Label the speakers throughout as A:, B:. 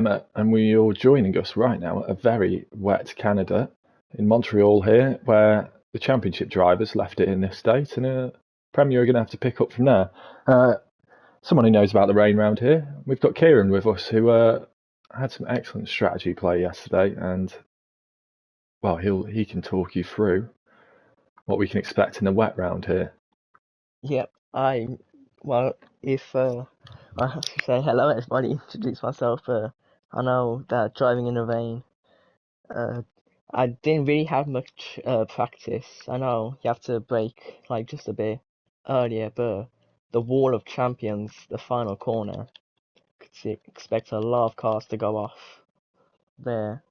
A: And we are joining us right now at a very wet Canada in Montreal here, where the championship drivers left it in this state, and Premier are going to have to pick up from there. Someone who knows about the rain round here, we've got Kieran with us, who had some excellent strategy play yesterday, and well, he can talk you through what we can expect in the wet round here.
B: Yep, well, if I have to say hello, everybody, introduce myself. I know that driving in the rain, uh, I didn't really have much practice. I know you have to brake like just a bit earlier, but the Wall of Champions, the final corner, expect a lot of cars to go off there.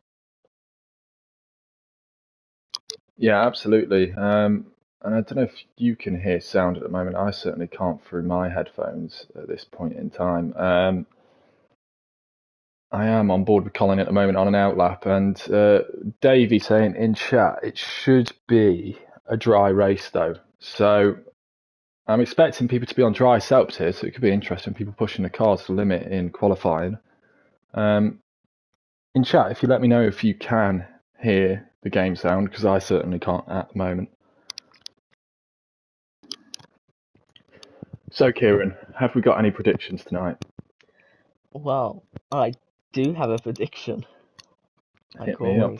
A: Yeah, absolutely. And I don't know if you can hear sound at the moment. I certainly can't through my headphones at this point in time. I am on board with Colin at the moment on an outlap, and Davey saying in chat it should be a dry race though. So I'm expecting people to be on dry setups here, so it could be interesting. People pushing the cars to the limit in qualifying. In chat, if you let me know if you can hear the game sound, because I certainly can't at the moment. So, Kieran, have we got any predictions tonight?
B: Well, I do have a prediction.
A: Hit me up.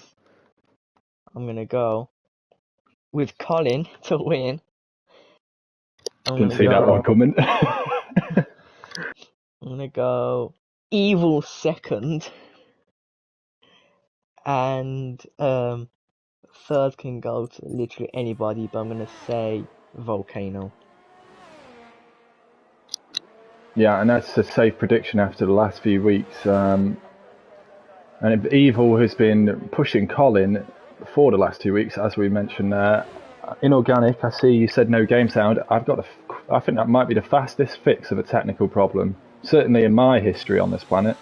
B: I'm gonna go with Colin to win.
A: Didn't see that one coming.
B: I'm gonna go Evil second, and third can go to literally anybody, but I'm gonna say Volcano.
A: Yeah, and that's a safe prediction after the last few weeks. And Evil has been pushing Colin for the last 2 weeks, as we mentioned there. Inorganic, I see you said no game sound. I think that might be the fastest fix of a technical problem, certainly in my history on this planet.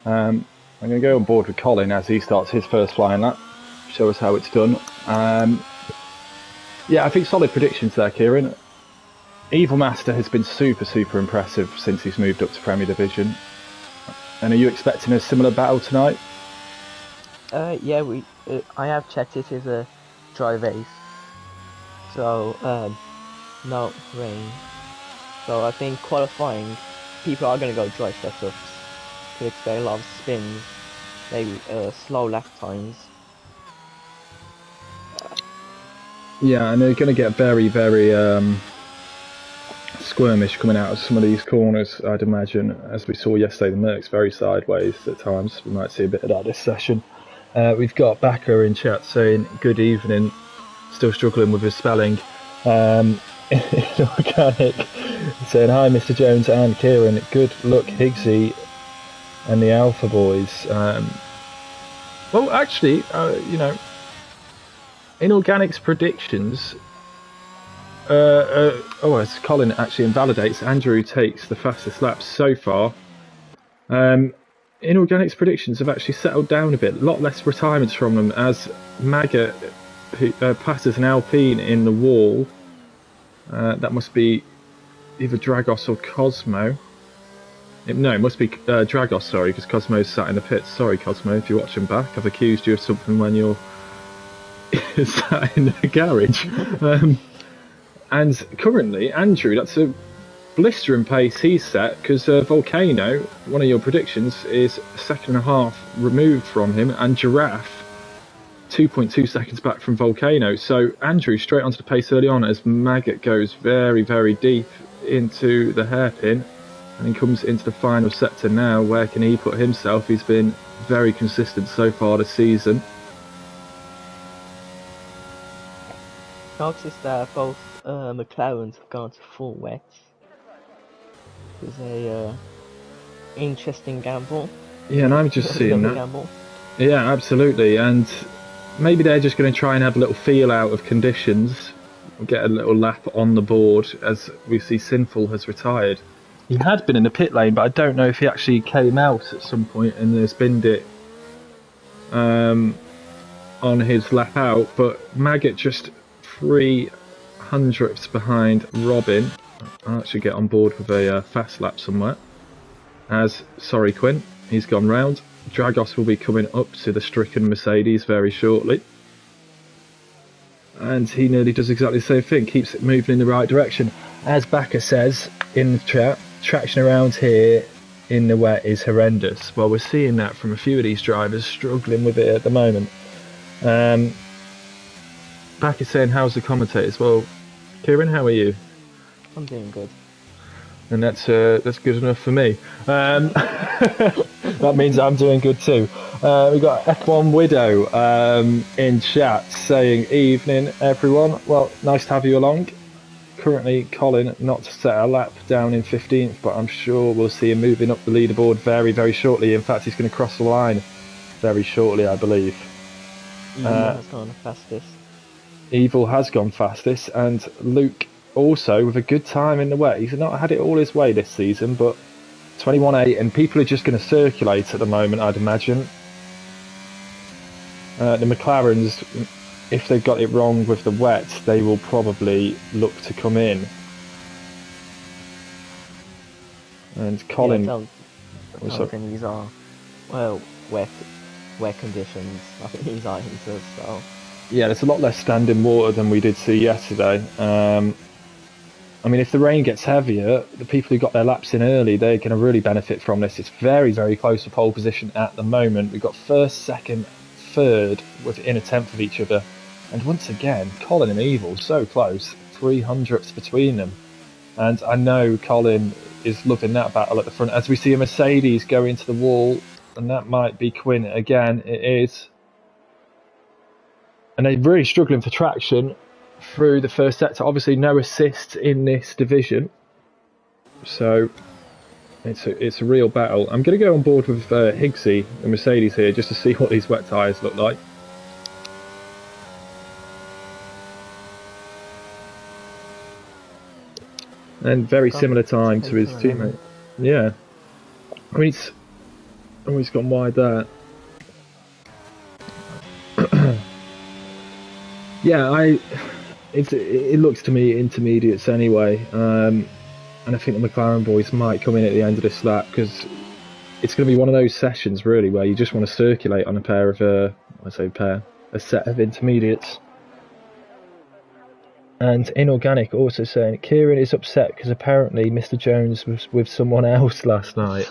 A: I'm going to go on board with Colin as he starts his first flying lap. Show us how it's done. Yeah, I think solid predictions there, Kieran. Evil Master has been super impressive since he's moved up to Premier Division. And are you expecting a similar battle tonight?
B: Yeah, I have checked it as a dry race, so no rain. So I think qualifying, people are gonna go dry setups. Could expect a lot of spins, maybe slow lap times.
A: Yeah, and they're going to get very squirmish coming out of some of these corners, I'd imagine. As we saw yesterday, the Merc's very sideways at times. We might see a bit of that this session. We've got Backer in chat saying, good evening, still struggling with his spelling. Organic saying, hi Mr. Jones and Kieran, good luck Higgsy and the Alpha Boys. Well, actually, you know, Inorganic's predictions... as Colin actually invalidates, Andrew takes the fastest laps so far. Inorganic's predictions have actually settled down a bit. A lot less retirements from them, as Maggot who passes an Alpine in the wall. That must be either Dragos or Cosmo. No, it must be Dragos, sorry, because Cosmo's sat in the pits. Sorry, Cosmo, if you're watching back. I've accused you of something when you're sat in the garage. And currently, Andrew, that's a blistering pace he's set, because Volcano, one of your predictions, is a second and a half removed from him, and Giraffe 2.2 seconds back from Volcano. So Andrew straight onto the pace early on as Maggot goes very deep into the hairpin, and he comes into the final sector now. Where can he put himself? He's been very consistent so far this season.
B: Notice that both McLarens have gone to full wets. It's a interesting gamble.
A: Yeah, and I'm just seeing that. Gamble. Yeah, absolutely. And maybe they're just going to try and have a little feel out of conditions, get a little lap on the board, as we see Sinful has retired. He had been in the pit lane, but I don't know if he actually came out at some point and has binned it on his lap out. But Maggot just 300ths behind Robin. I'll actually get on board with a fast lap somewhere. Sorry Quinn, he's gone round. Dragos will be coming up to the stricken Mercedes very shortly. And he nearly does exactly the same thing, keeps it moving in the right direction. As Bakker says in the chat, traction around here in the wet is horrendous. Well, we're seeing that from a few of these drivers struggling with it at the moment. Bakker saying, how's the commentators? Well, Kieran, how are you?
B: I'm doing good.
A: And that's good enough for me. That means I'm doing good too. We've got F1 Widow in chat saying, evening everyone. Well, nice to have you along. Currently Colin not to set a lap down in 15th, but I'm sure we'll see him moving up the leaderboard very, very shortly. In fact, he's going to cross the line very shortly, I believe.
B: Evil has gone fastest.
A: Evil has gone fastest, and Luke also with a good time in the wet. He's not had it all his way this season, but 21.8, and people are just going to circulate at the moment, I'd imagine. The McLarens, if they've got it wrong with the wet, they will probably look to come in. And Colin...
B: Yeah, I think these are, well, wet conditions. I think these are heaters, so...
A: Yeah, there's a lot less standing water than we did see yesterday. I mean, if the rain gets heavier, the people who got their laps in early, they're going to really benefit from this. It's very, very close to pole position at the moment. We've got first, second, third within a tenth of each other. And once again, Colin and Evil, so close, 300ths between them. And I know Colin is loving that battle at the front. As we see a Mercedes go into the wall, and that might be Quinn again, it is. And they're really struggling for traction through the first sector. Obviously no assists in this division, so it's a real battle. I'm going to go on board with Higgsy and Mercedes here just to see what these wet tyres look like. And very similar time to his teammate. Yeah, I mean, he's gone wide there. Yeah, it looks to me intermediates anyway, and I think the McLaren boys might come in at the end of this lap, because it's going to be one of those sessions really where you just want to circulate on a set of intermediates. And Inorganic also saying Kieran is upset because apparently Mr. Jones was with someone else last night.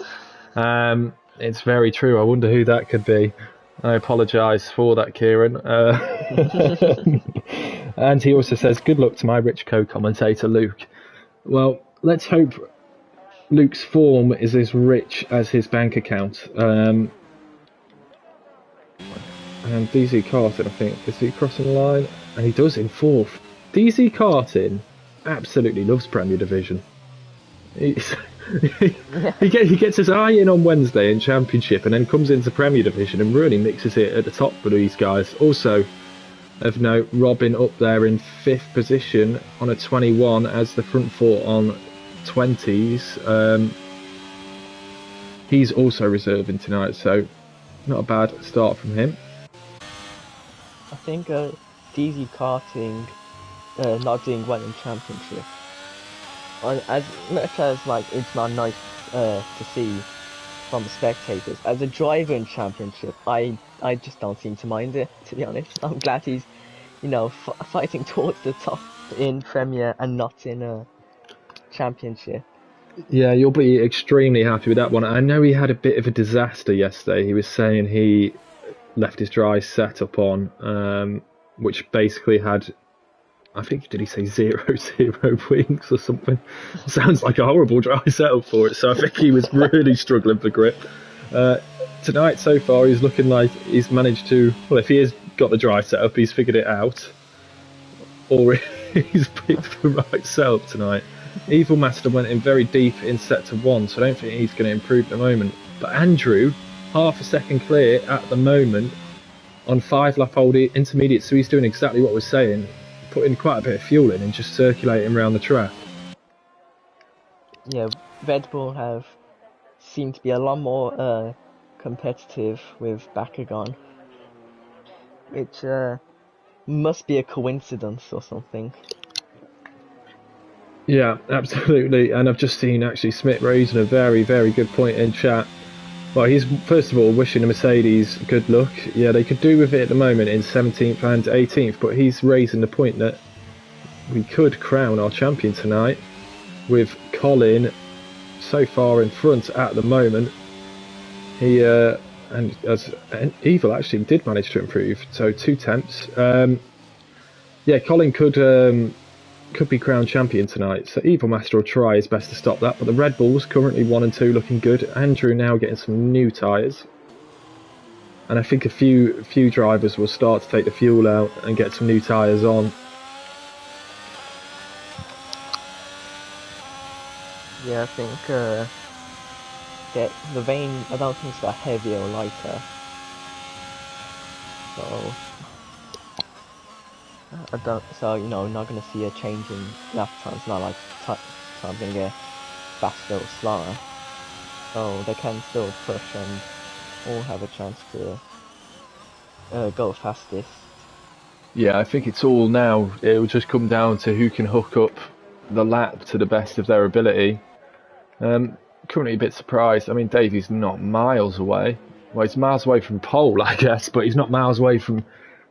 A: It's very true. I wonder who that could be. I apologise for that, Kieran. And he also says, good luck to my rich co-commentator, Luke. Well, let's hope Luke's form is as rich as his bank account. And DZ Carton, I think, is he crossing the line? And he does in fourth. DZ Carton absolutely loves Premier Division. He gets his eye in on Wednesday in Championship and then comes into Premier Division and really mixes it at the top for these guys. Also, of note, Robin up there in 5th position on a 21 as the front four on 20s. He's also reserving tonight, so not a bad start from him.
B: I think DZ Karting not doing well in Championship. As much as like it's not nice to see from the spectators, as a driver in Championship, I just don't seem to mind it, to be honest. I'm glad he's, fighting towards the top in Premier and not in a Championship.
A: Yeah, you'll be extremely happy with that one. I know he had a bit of a disaster yesterday. He was saying he left his dry setup on, which basically had, I think, did he say 0 wings or something? Sounds like a horrible dry setup for it. So I think he was really struggling for grip. Tonight, so far, he's looking like he's managed to, well, if he has got the dry setup, he's figured it out. Or he's picked the right setup tonight. Evil Master went in very deep in sector 1, so I don't think he's going to improve at the moment. But Andrew, half a second clear at the moment on 5-lap old intermediate, so he's doing exactly what we're saying. Putting quite a bit of fuel in and just circulating around the track.
B: Yeah, Red Bull have seemed to be a lot more competitive with Bakugan, which must be a coincidence or something.
A: Yeah, absolutely. And I've just seen actually Smith raising a very, very good point in chat. Well, he's first of all wishing the Mercedes good luck. Yeah, they could do with it at the moment in 17th and 18th, but he's raising the point that we could crown our champion tonight with Colin so far in front at the moment. He and Evil actually did manage to improve, so 2 tenths. Yeah, Colin could be crowned champion tonight, so Evil Master will try his best to stop that. But the Red Bulls currently 1 and 2, looking good. Andrew now getting some new tyres, and I think a few drivers will start to take the fuel out and get some new tyres on.
B: Yeah, I think the vane, I don't think it's that heavier or lighter. So I don't. So not gonna see a change in lap time. It's not like time gonna get faster or slower. So they can still push and all have a chance to go fastest.
A: Yeah, I think it's all now. It will just come down to who can hook up the lap to the best of their ability. Currently a bit surprised. I mean, Davey's not miles away. Well, he's miles away from pole, I guess, but he's not miles away from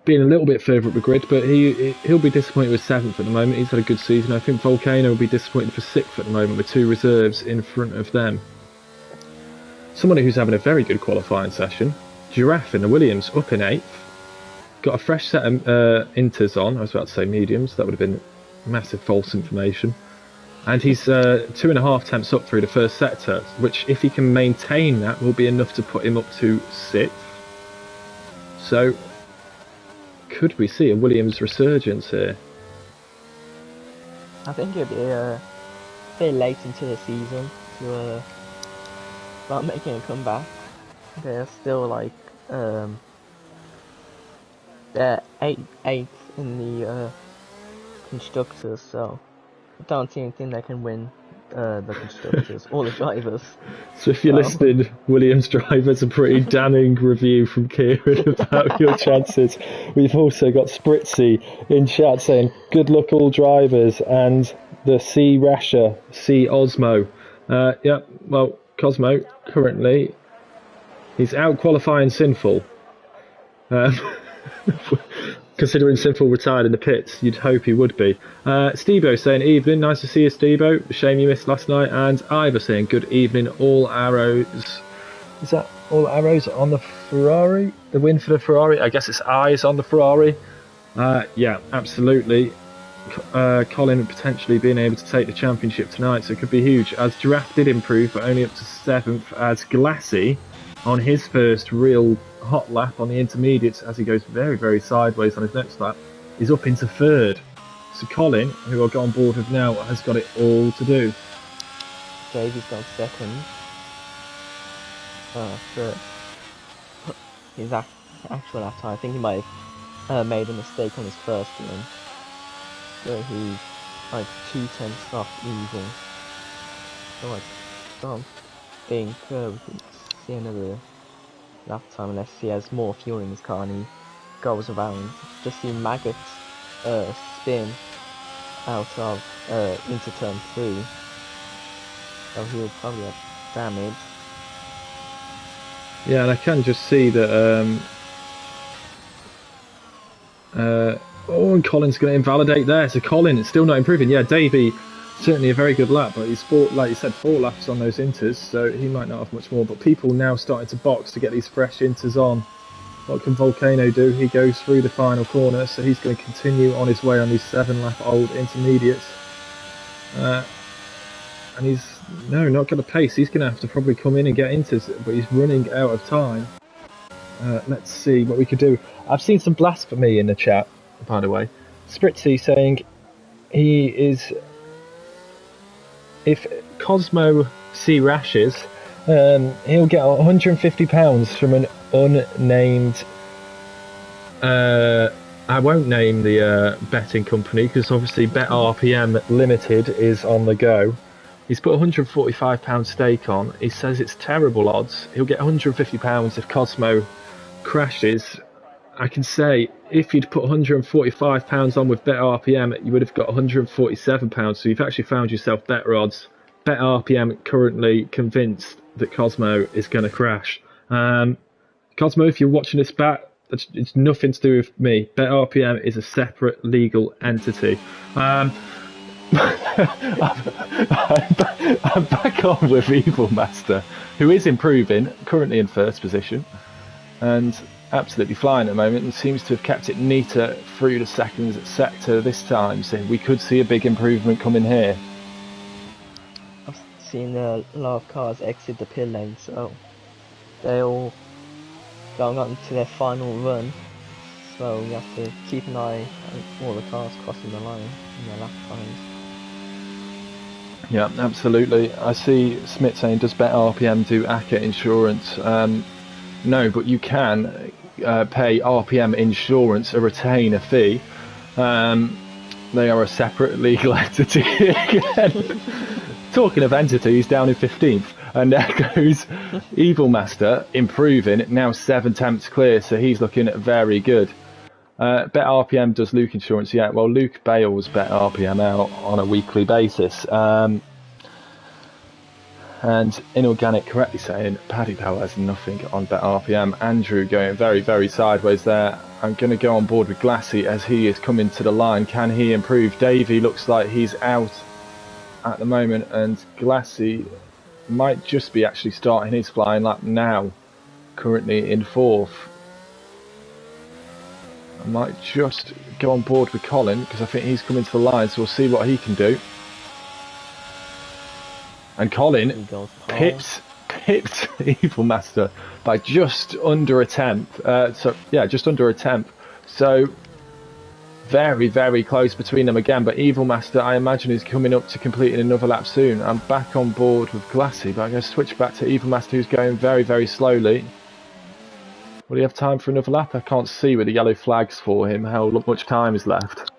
A: being a little bit further up the grid. But he'll be disappointed with 7th at the moment. He's had a good season. I think Volcano will be disappointed for 6th at the moment with 2 reserves in front of them. Someone who's having a very good qualifying session, Giraffe in the Williams, up in 8th. Got a fresh set of inters on. I was about to say mediums. That would have been massive false information. And he's 2.5 tenths up through the first sector, which, if he can maintain that, will be enough to put him up to 6th. So, could we see a Williams resurgence here?
B: I think it'll be a bit late into the season to start making a comeback. They're still like they're 8th in the constructors, so I don't see anything that can win the constructors or the drivers.
A: So if you're listening, Williams drivers, a pretty damning review from Kieran about your chances. We've also got Spritzy in chat saying, good luck all drivers, and the C Rasher, C Osmo. Yeah, well, Cosmo, currently, he's out qualifying Sinful. Considering Sinful retired in the pits, you'd hope he would be. Stebo saying, evening, nice to see you, Stebo. Shame you missed last night. And Ivor saying, good evening, all arrows. Is that all arrows on the Ferrari? The win for the Ferrari? I guess it's eyes on the Ferrari. Yeah, absolutely. Colin potentially being able to take the championship tonight, so it could be huge. As Giraffe did improve, but only up to 7th, as Glassy on his first real hot lap on the intermediates, as he goes very, very sideways on his next lap, is up into 3rd. So Colin, who I'll get on board with now, has got it all to do.
B: Davey's gone 2nd. For his actual lap time, I think he might have made a mistake on his first one. So he's like 2 tenths off Evil. So I don't think we can see another lap time unless he has more fuel in his car and he goes around. Just see Maggot spin out of into turn 3, so he'll probably have damage.
A: Yeah, and I can just see that and Colin's going to invalidate there. So Colin is still not improving. Yeah, Davey, certainly a very good lap, but he's like you said, 4 laps on those inters, so he might not have much more. But people now starting to box to get these fresh inters on. What can Volcano do? He goes through the final corner, so he's going to continue on his way on these 7-lap-old intermediates. And he's not going to pace. He's going to have to probably come in and get inters, but he's running out of time. Let's see what we could do. I've seen some blasphemy in the chat, by the way. Spritzy saying he is, if Cosmo C rashes, he'll get £150 from an unnamed, I won't name the betting company because obviously Bet RPM Limited is on the go. He's put £145 stake on. He says it's terrible odds. He'll get £150 if Cosmo crashes. I can say if you'd put £145 on with Bet RPM, you would have got £147. So you've actually found yourself better odds Bet RPM currently convinced that Cosmo is going to crash. Cosmo, if you're watching this back, it's nothing to do with me. Bet RPM is a separate legal entity. I'm back on with Evil Master, who is improving, currently in first position, and absolutely flying at the moment, and seems to have kept it neater through the second sector this time. So we could see a big improvement coming here.
B: I've seen a lot of cars exit the pit lane, so they're all going on to their final run. So we have to keep an eye on all the cars crossing the line in their lap times.
A: Yeah, absolutely. I see Smith saying, does Bet RPM do ACCA insurance? No, but you can pay RPM insurance a retainer fee. They are a separate legal entity. Talking of entities, down in 15th. And there goes Evil Master, improving, now 7 temps clear, so he's looking very good. Bet RPM does Luke insurance, yeah. Well, Luke bails Bet RPM out on a weekly basis. And Inorganic correctly saying Paddy Bell has nothing on Bet RPM. Andrew going very, very sideways there. I'm going to go on board with Glassy as he is coming to the line. Can he improve? Davey looks like he's out at the moment, and Glassy might just be actually starting his flying lap now, currently in 4th. I might just go on board with Colin because I think he's coming to the line, so we'll see what he can do. And Colin pips Evil Master by just under a tenth. Just under a tenth. So very, very close between them again. But Evil Master, I imagine, is coming up to completing another lap soon. I'm back on board with Glassy, but I'm going to switch back to Evil Master, who's going very, very slowly. Will he have time for another lap? I can't see with the yellow flags for him how much time is left.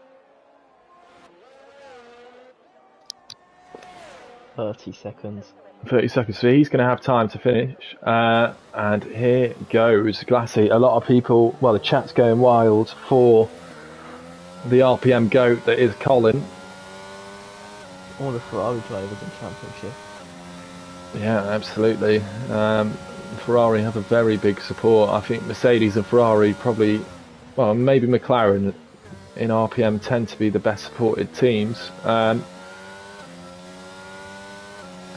B: 30 seconds.
A: 30 seconds, so he's going to have time to finish. And here goes Glassy. A lot of people, well, the chat's going wild for the RPM GOAT that is Colin.
B: All the Ferrari drivers in championship.
A: Yeah, absolutely. Ferrari have a very big support. I think Mercedes and Ferrari probably, well, maybe McLaren in RPM tend to be the best supported teams. And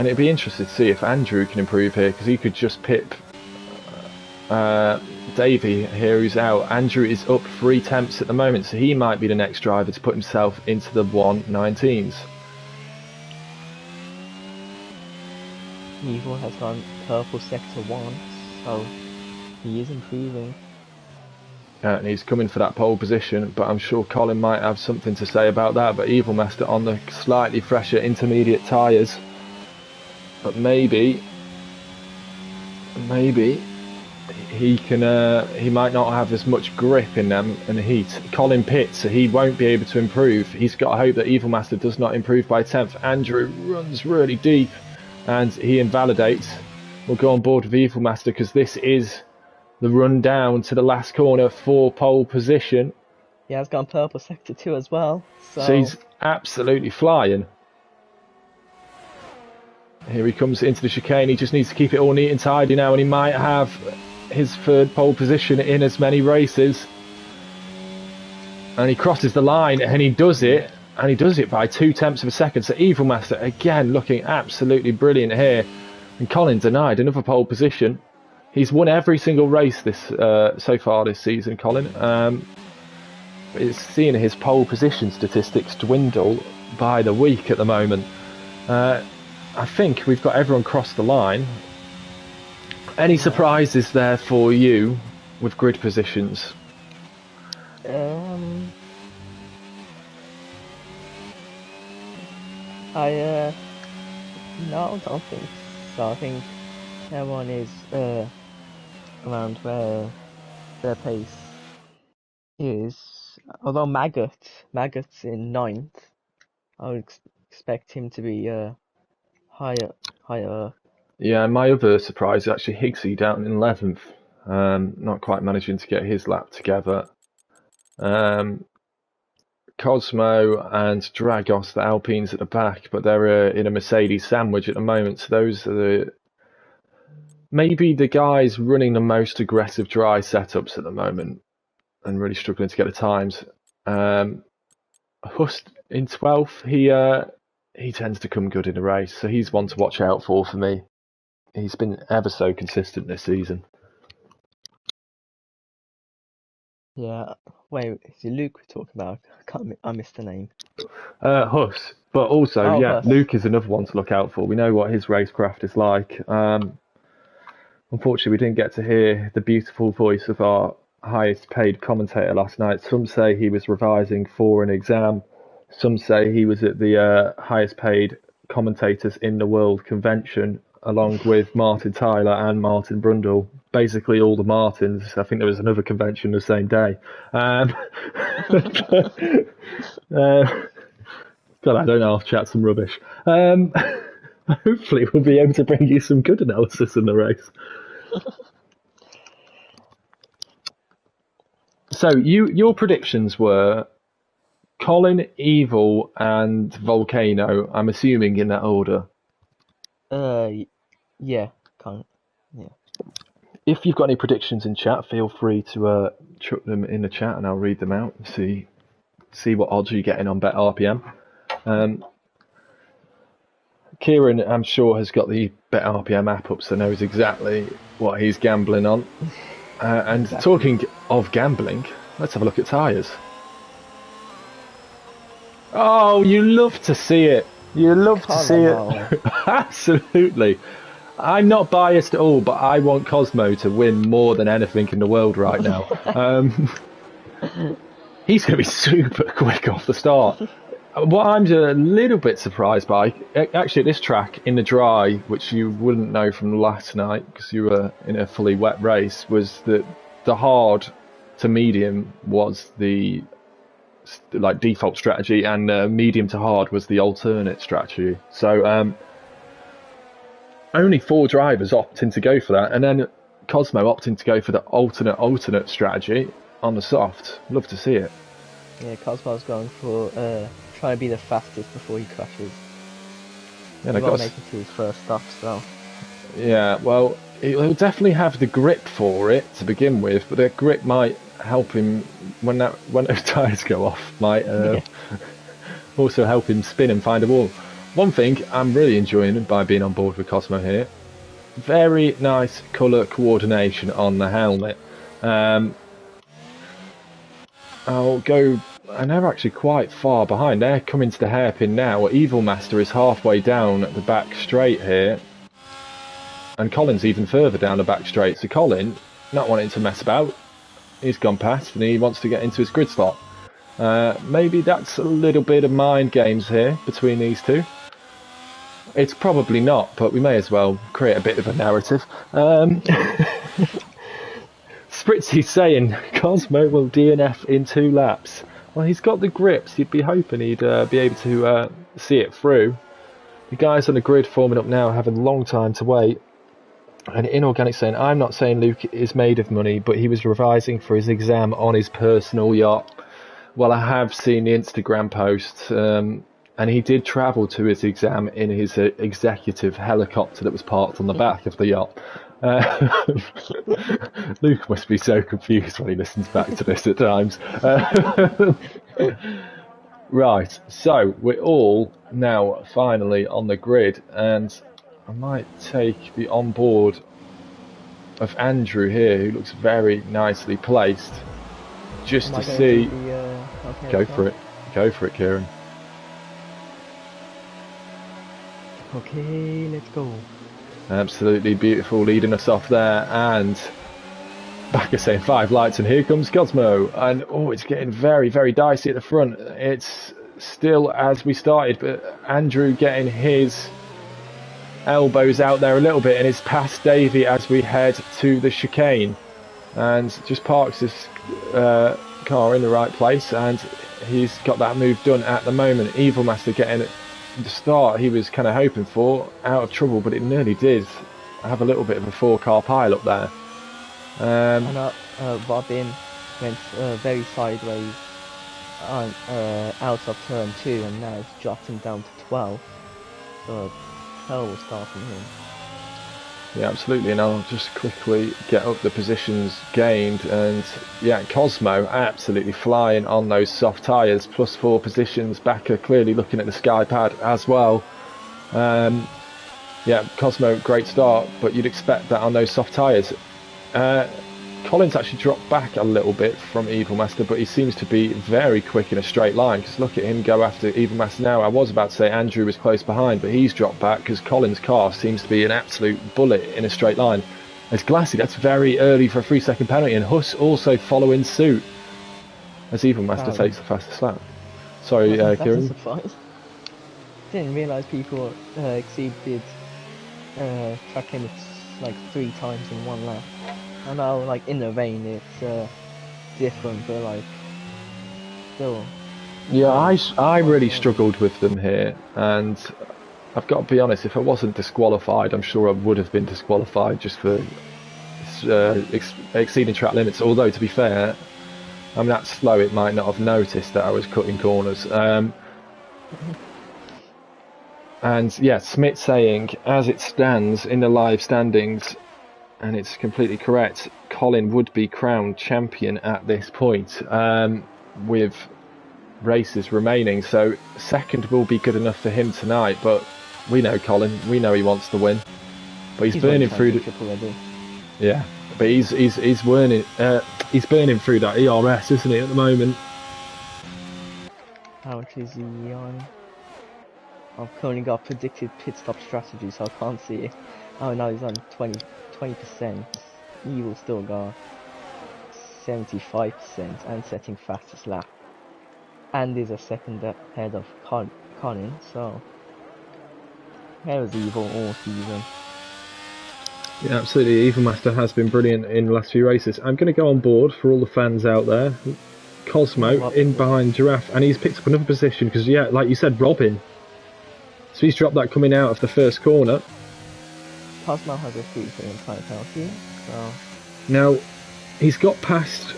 A: it'd be interesting to see if Andrew can improve here, because he could just pip Davey here, who's out. Andrew is up 3 temps at the moment, so he might be the next driver to put himself into the 119s.
B: Evil has gone purple sector 1, so he is improving.
A: And he's coming for that pole position, but I'm sure Colin might have something to say about that. But Evil Master on the slightly fresher intermediate tyres. But maybe he can. He might not have as much grip in them and heat. Colin pits, so he won't be able to improve. He's got to hope that Evil Master does not improve by 10th. Andrew runs really deep, and he invalidates. We'll go on board with Evil Master because this is the run down to the last corner for pole position.
B: He has gone purple sector 2 as well.
A: So he's absolutely flying. Here he comes into the chicane. He just needs to keep it all neat and tidy now, and he might have his 3rd pole position in as many races. And he crosses the line, and he does it, by 2 tenths of a second. So Evil Master again looking absolutely brilliant here, and Colin denied another pole position. He's won every single race this so far this season, Colin. It's seeing his pole position statistics dwindle by the week at the moment. I think we've got everyone crossed the line. Any surprises there for you with grid positions?
B: No, I don't think so. I think everyone is around where their pace is. Although Maggot's in 9th, I would expect him to be higher.
A: Yeah, my other surprise is actually Higgsy down in 11th. Not quite managing to get his lap together. Colin Cosmo and Dragos, the Alpines at the back, but they're in a Mercedes sandwich at the moment. So those are maybe the guys running the most aggressive dry setups at the moment and really struggling to get the times. Hust in 12th, he tends to come good in a race, so he's one to watch out for me. He's been ever so consistent this season.
B: Yeah. Wait, is it Luke we're talking about? I missed the name.
A: Huss, but also,
B: Oh,
A: yeah,
B: Huss.
A: Luke is another one to look out for. We know what his racecraft is like. Unfortunately, we didn't get to hear the beautiful voice of our highest paid commentator last night. Some say he was revising for an exam. Some say he was at the highest paid commentators in the world convention, along with Martin Tyler and Martin Brundle. Basically, all the Martins. I think there was another convention the same day. God, I don't know. I'll chat some rubbish. Hopefully, we'll be able to bring you some good analysis in the race. So, your predictions were Colin, Evil, and Volcano. I'm assuming in that order.
B: Yeah, can't. Yeah.
A: If you've got any predictions in chat, feel free to chuck them in the chat, and I'll read them out and see what odds you're getting on Bet RPM. Kieran, I'm sure, has got the Bet RPM app up, so knows exactly what he's gambling on. And exactly. Talking of gambling, let's have a look at tyres. Oh, you love to see it. You love to see it. Absolutely. I'm not biased at all, but I want Cosmo to win more than anything in the world right now. He's going to be super quick off the start. What I'm a little bit surprised by, actually at this track, in the dry, which you wouldn't know from last night because you were in a fully wet race, was that the hard to medium was the default strategy, and medium to hard was the alternate strategy. So only 4 drivers opting to go for that, and then Cosmo opting to go for the alternate strategy on the soft. Love to see it.
B: Yeah, Cosmo's going for trying to be the fastest before he crashes.
A: Yeah,
B: he won't make it to his first stop, so.
A: Yeah, well, he'll definitely have the grip for it to begin with, but the grip might help him when those tyres go off. Might also help him spin and find a wall. One thing I'm really enjoying by being on board with Cosmo here, very nice colour coordination on the helmet. And they're actually quite far behind. They're coming to the hairpin now. Evil Master is halfway down the back straight here. And Colin's even further down the back straight. So Colin, not wanting to mess about, he's gone past and he wants to get into his grid slot. Maybe that's a little bit of mind games here between these two. It's probably not, but we may as well create a bit of a narrative. Spritzy's saying Cosmo will DNF in 2 laps. Well, he's got the grips. You'd be hoping he'd be able to see it through. The guys on the grid forming up now have a long time to wait. And Inorganic saying, I'm not saying Luke is made of money, but he was revising for his exam on his personal yacht. Well, I have seen the Instagram post, and he did travel to his exam in his executive helicopter that was parked on the back of the yacht. Luke must be so confused when he listens back to this at times. Right, so we're all now finally on the grid, and I might take the onboard of Andrew here, who looks very nicely placed, just to see. Go for it, Kieran.
B: Okay, let's go.
A: Absolutely beautiful, leading us off there, and back saying 5 lights, and here comes Cosmo, and it's getting very, very dicey at the front. It's still as we started, but Andrew getting his elbows out there a little bit, and it's past Davey as we head to the chicane, and just parks his car in the right place, and he's got that move done at the moment. Evil Master getting the start he was kind of hoping for, out of trouble, but it nearly did have a little bit of a 4-car pile up there.
B: Robin went very sideways out of turn 2, and now it's dropped him down to 12. So a terrible start from him.
A: Yeah, absolutely, and I'll just quickly get up the positions gained, and yeah, Cosmo absolutely flying on those soft tyres, +4 positions. Backer clearly looking at the sky pad as well. Yeah, Cosmo, great start, but you'd expect that on those soft tyres. Collins actually dropped back a little bit from Evil Master, but he seems to be very quick in a straight line, because look at him go after Evil Master now. I was about to say Andrew was close behind, but he's dropped back because Collins' car seems to be an absolute bullet in a straight line. As Glassy, that's very early for a 3-second penalty, and Huss also following suit as Evil Master takes the fastest lap. Sorry,
B: That's a
A: Kieran.
B: surprise. Didn't realise people exceeded track limits like 3 times in 1 lap. I know, like in the rain, it's different, but like still.
A: Yeah, I really struggled with them here, and I've got to be honest, if I wasn't disqualified, I'm sure I would have been disqualified just for exceeding track limits. Although, to be fair, I'm that slow, it might not have noticed that I was cutting corners. And yeah, Smith saying, as it stands in the live standings, and it's completely correct, Colin would be crowned champion at this point, with races remaining, so second will be good enough for him tonight, but we know Colin, we know he wants to win, but he's burning through the, yeah, but he's burning through that ERS, isn't he, at the moment?
B: How much is he on? I've currently got predicted pit stop strategy, so I can't see it. Oh no, he's on 20%. He will still got 75% and setting fastest lap, and is a second ahead of Colin, so that was Evil all season.
A: Yeah, absolutely. Evil Master has been brilliant in the last few races. I'm going to go on board for all the fans out there. Cosmo in behind Giraffe, and he's picked up another position because, yeah, like you said, Robin. So he's dropped that coming out of the first corner.
B: Cosmo has a 3-second time penalty. So
A: now he's got past,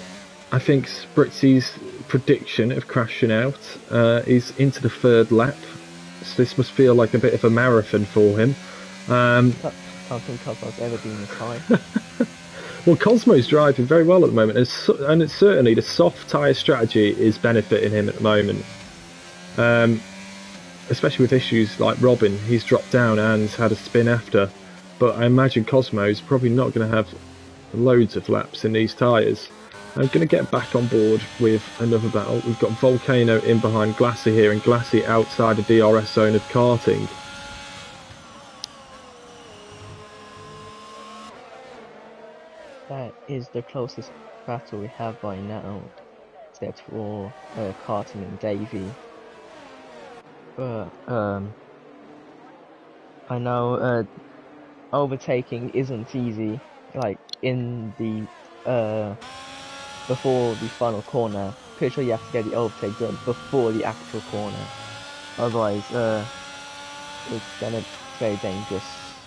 A: I think, Spritzy's prediction of crashing out. He's into the 3rd lap, so this must feel like a bit of a marathon for him.
B: I don't think Cosmo's ever been this high.
A: Well, Cosmo's driving very well at the moment, and it's certainly the soft tyre strategy is benefiting him at the moment. Especially with issues like Robin, he's dropped down and had a spin after. But I imagine Cosmo's probably not going to have loads of laps in these tyres. I'm going to get back on board with another battle. We've got Volcano in behind Glassy here, and Glassy outside the DRS zone of karting.
B: That is the closest battle we have right now, except for karting and Davey. But I know overtaking isn't easy, like in the before the final corner. Pretty sure you have to get the overtake done before the actual corner, otherwise it's gonna be very dangerous,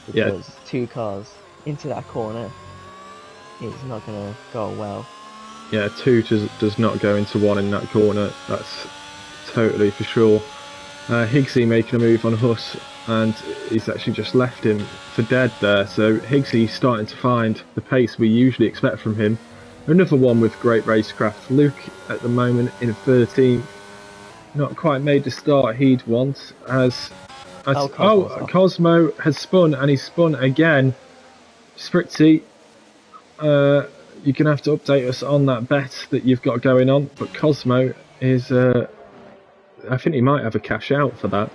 B: because 2 cars into that corner is not gonna go well.
A: Yeah, 2 does not go into 1 in that corner, that's totally for sure. Higgsy making a move on Huss, and he's actually just left him for dead there, so Higgsy's starting to find the pace we usually expect from him. Another one with great racecraft. Luke at the moment in 13th, not quite made the start he'd want, Cosmo has spun, and he's spun again. Spritzy, you're going to have to update us on that bet that you've got going on, but Cosmo is I think he might have a cash out for that.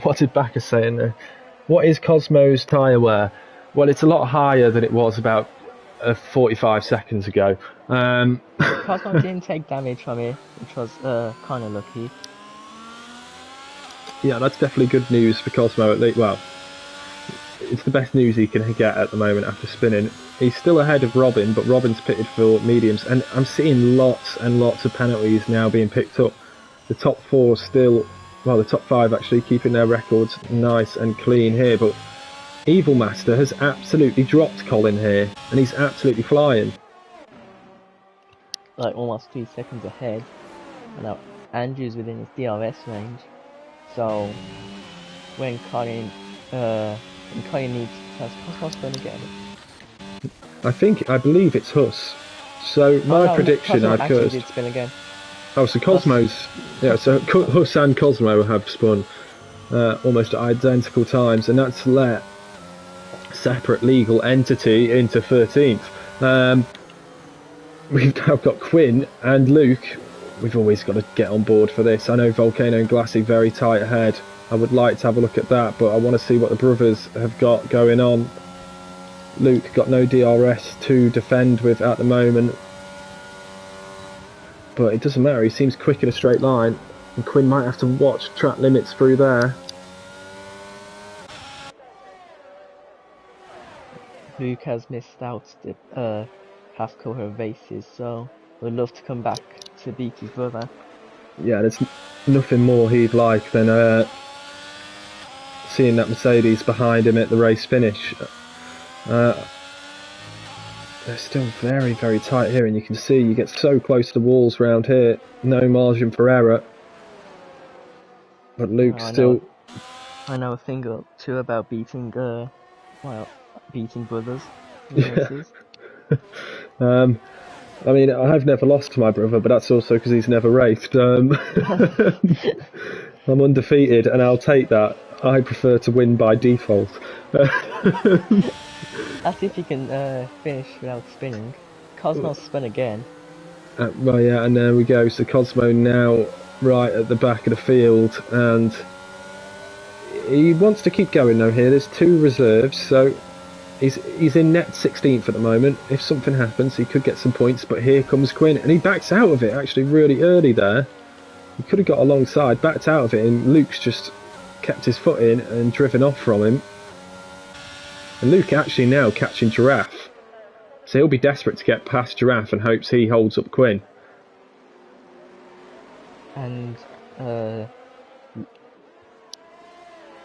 A: What did Backer say in there? What is Cosmo's tyre wear? Well, it's a lot higher than it was about 45 seconds ago.
B: Cosmo didn't take damage from it, which was kind of lucky.
A: Yeah, that's definitely good news for Cosmo. Well, it's the best news he can get at the moment after spinning. He's still ahead of Robin, but Robin's pitted for mediums, and I'm seeing lots and lots of penalties now being picked up. The top 4 still, well, the top 5 actually keeping their records nice and clean here, but Evil Master has absolutely dropped Colin here, and he's absolutely flying.
B: like almost 3 seconds ahead, and now Andrew's within his DRS range. So when Colin needs has Cosmos going to get him?
A: I believe it's Huss. So
B: Oh
A: my
B: no,
A: prediction
B: Cosmo
A: I've
B: actually
A: cursed.
B: did spin again.
A: Oh, so Cosmo's, yeah. So Huss and Cosmo have spun almost at identical times, and that's let separate legal entity into 13th. We've now got Quinn and Luke. We've always got to get on board for this. I know Volcano and Glassy very tight ahead. I would like to have a look at that, but I want to see what the brothers have got going on. Luke got no DRS to defend with at the moment, but it doesn't matter. He seems quick in a straight line, and Quinn might have to watch track limits through there.
B: Luke has missed out the half cohort races, so would love to come back to beat his brother.
A: Yeah, there's nothing more he'd like than seeing that Mercedes behind him at the race finish. They're still very, very tight here, and you can see you get so close to the walls round here, no margin for error. But Luke's still...
B: I know a thing or two about beating brothers in races.
A: I mean, I've never lost to my brother, but that's also because he's never raced. I'm undefeated, and I'll take that. I prefer to win by default.
B: As if you can finish without spinning. Cosmo spun again.
A: Well, yeah, and there we go. So Cosmo now right at the back of the field, and he wants to keep going though here. There's 2 reserves, so he's in net 16th at the moment. If something happens, he could get some points, but here comes Quinn, and he backs out of it actually really early there. He could have got alongside, backed out of it, and Luke's just kept his foot in and driven off from him. And Luke actually now catching Giraffe, so he'll be desperate to get past Giraffe and hopes he holds up Quinn.
B: And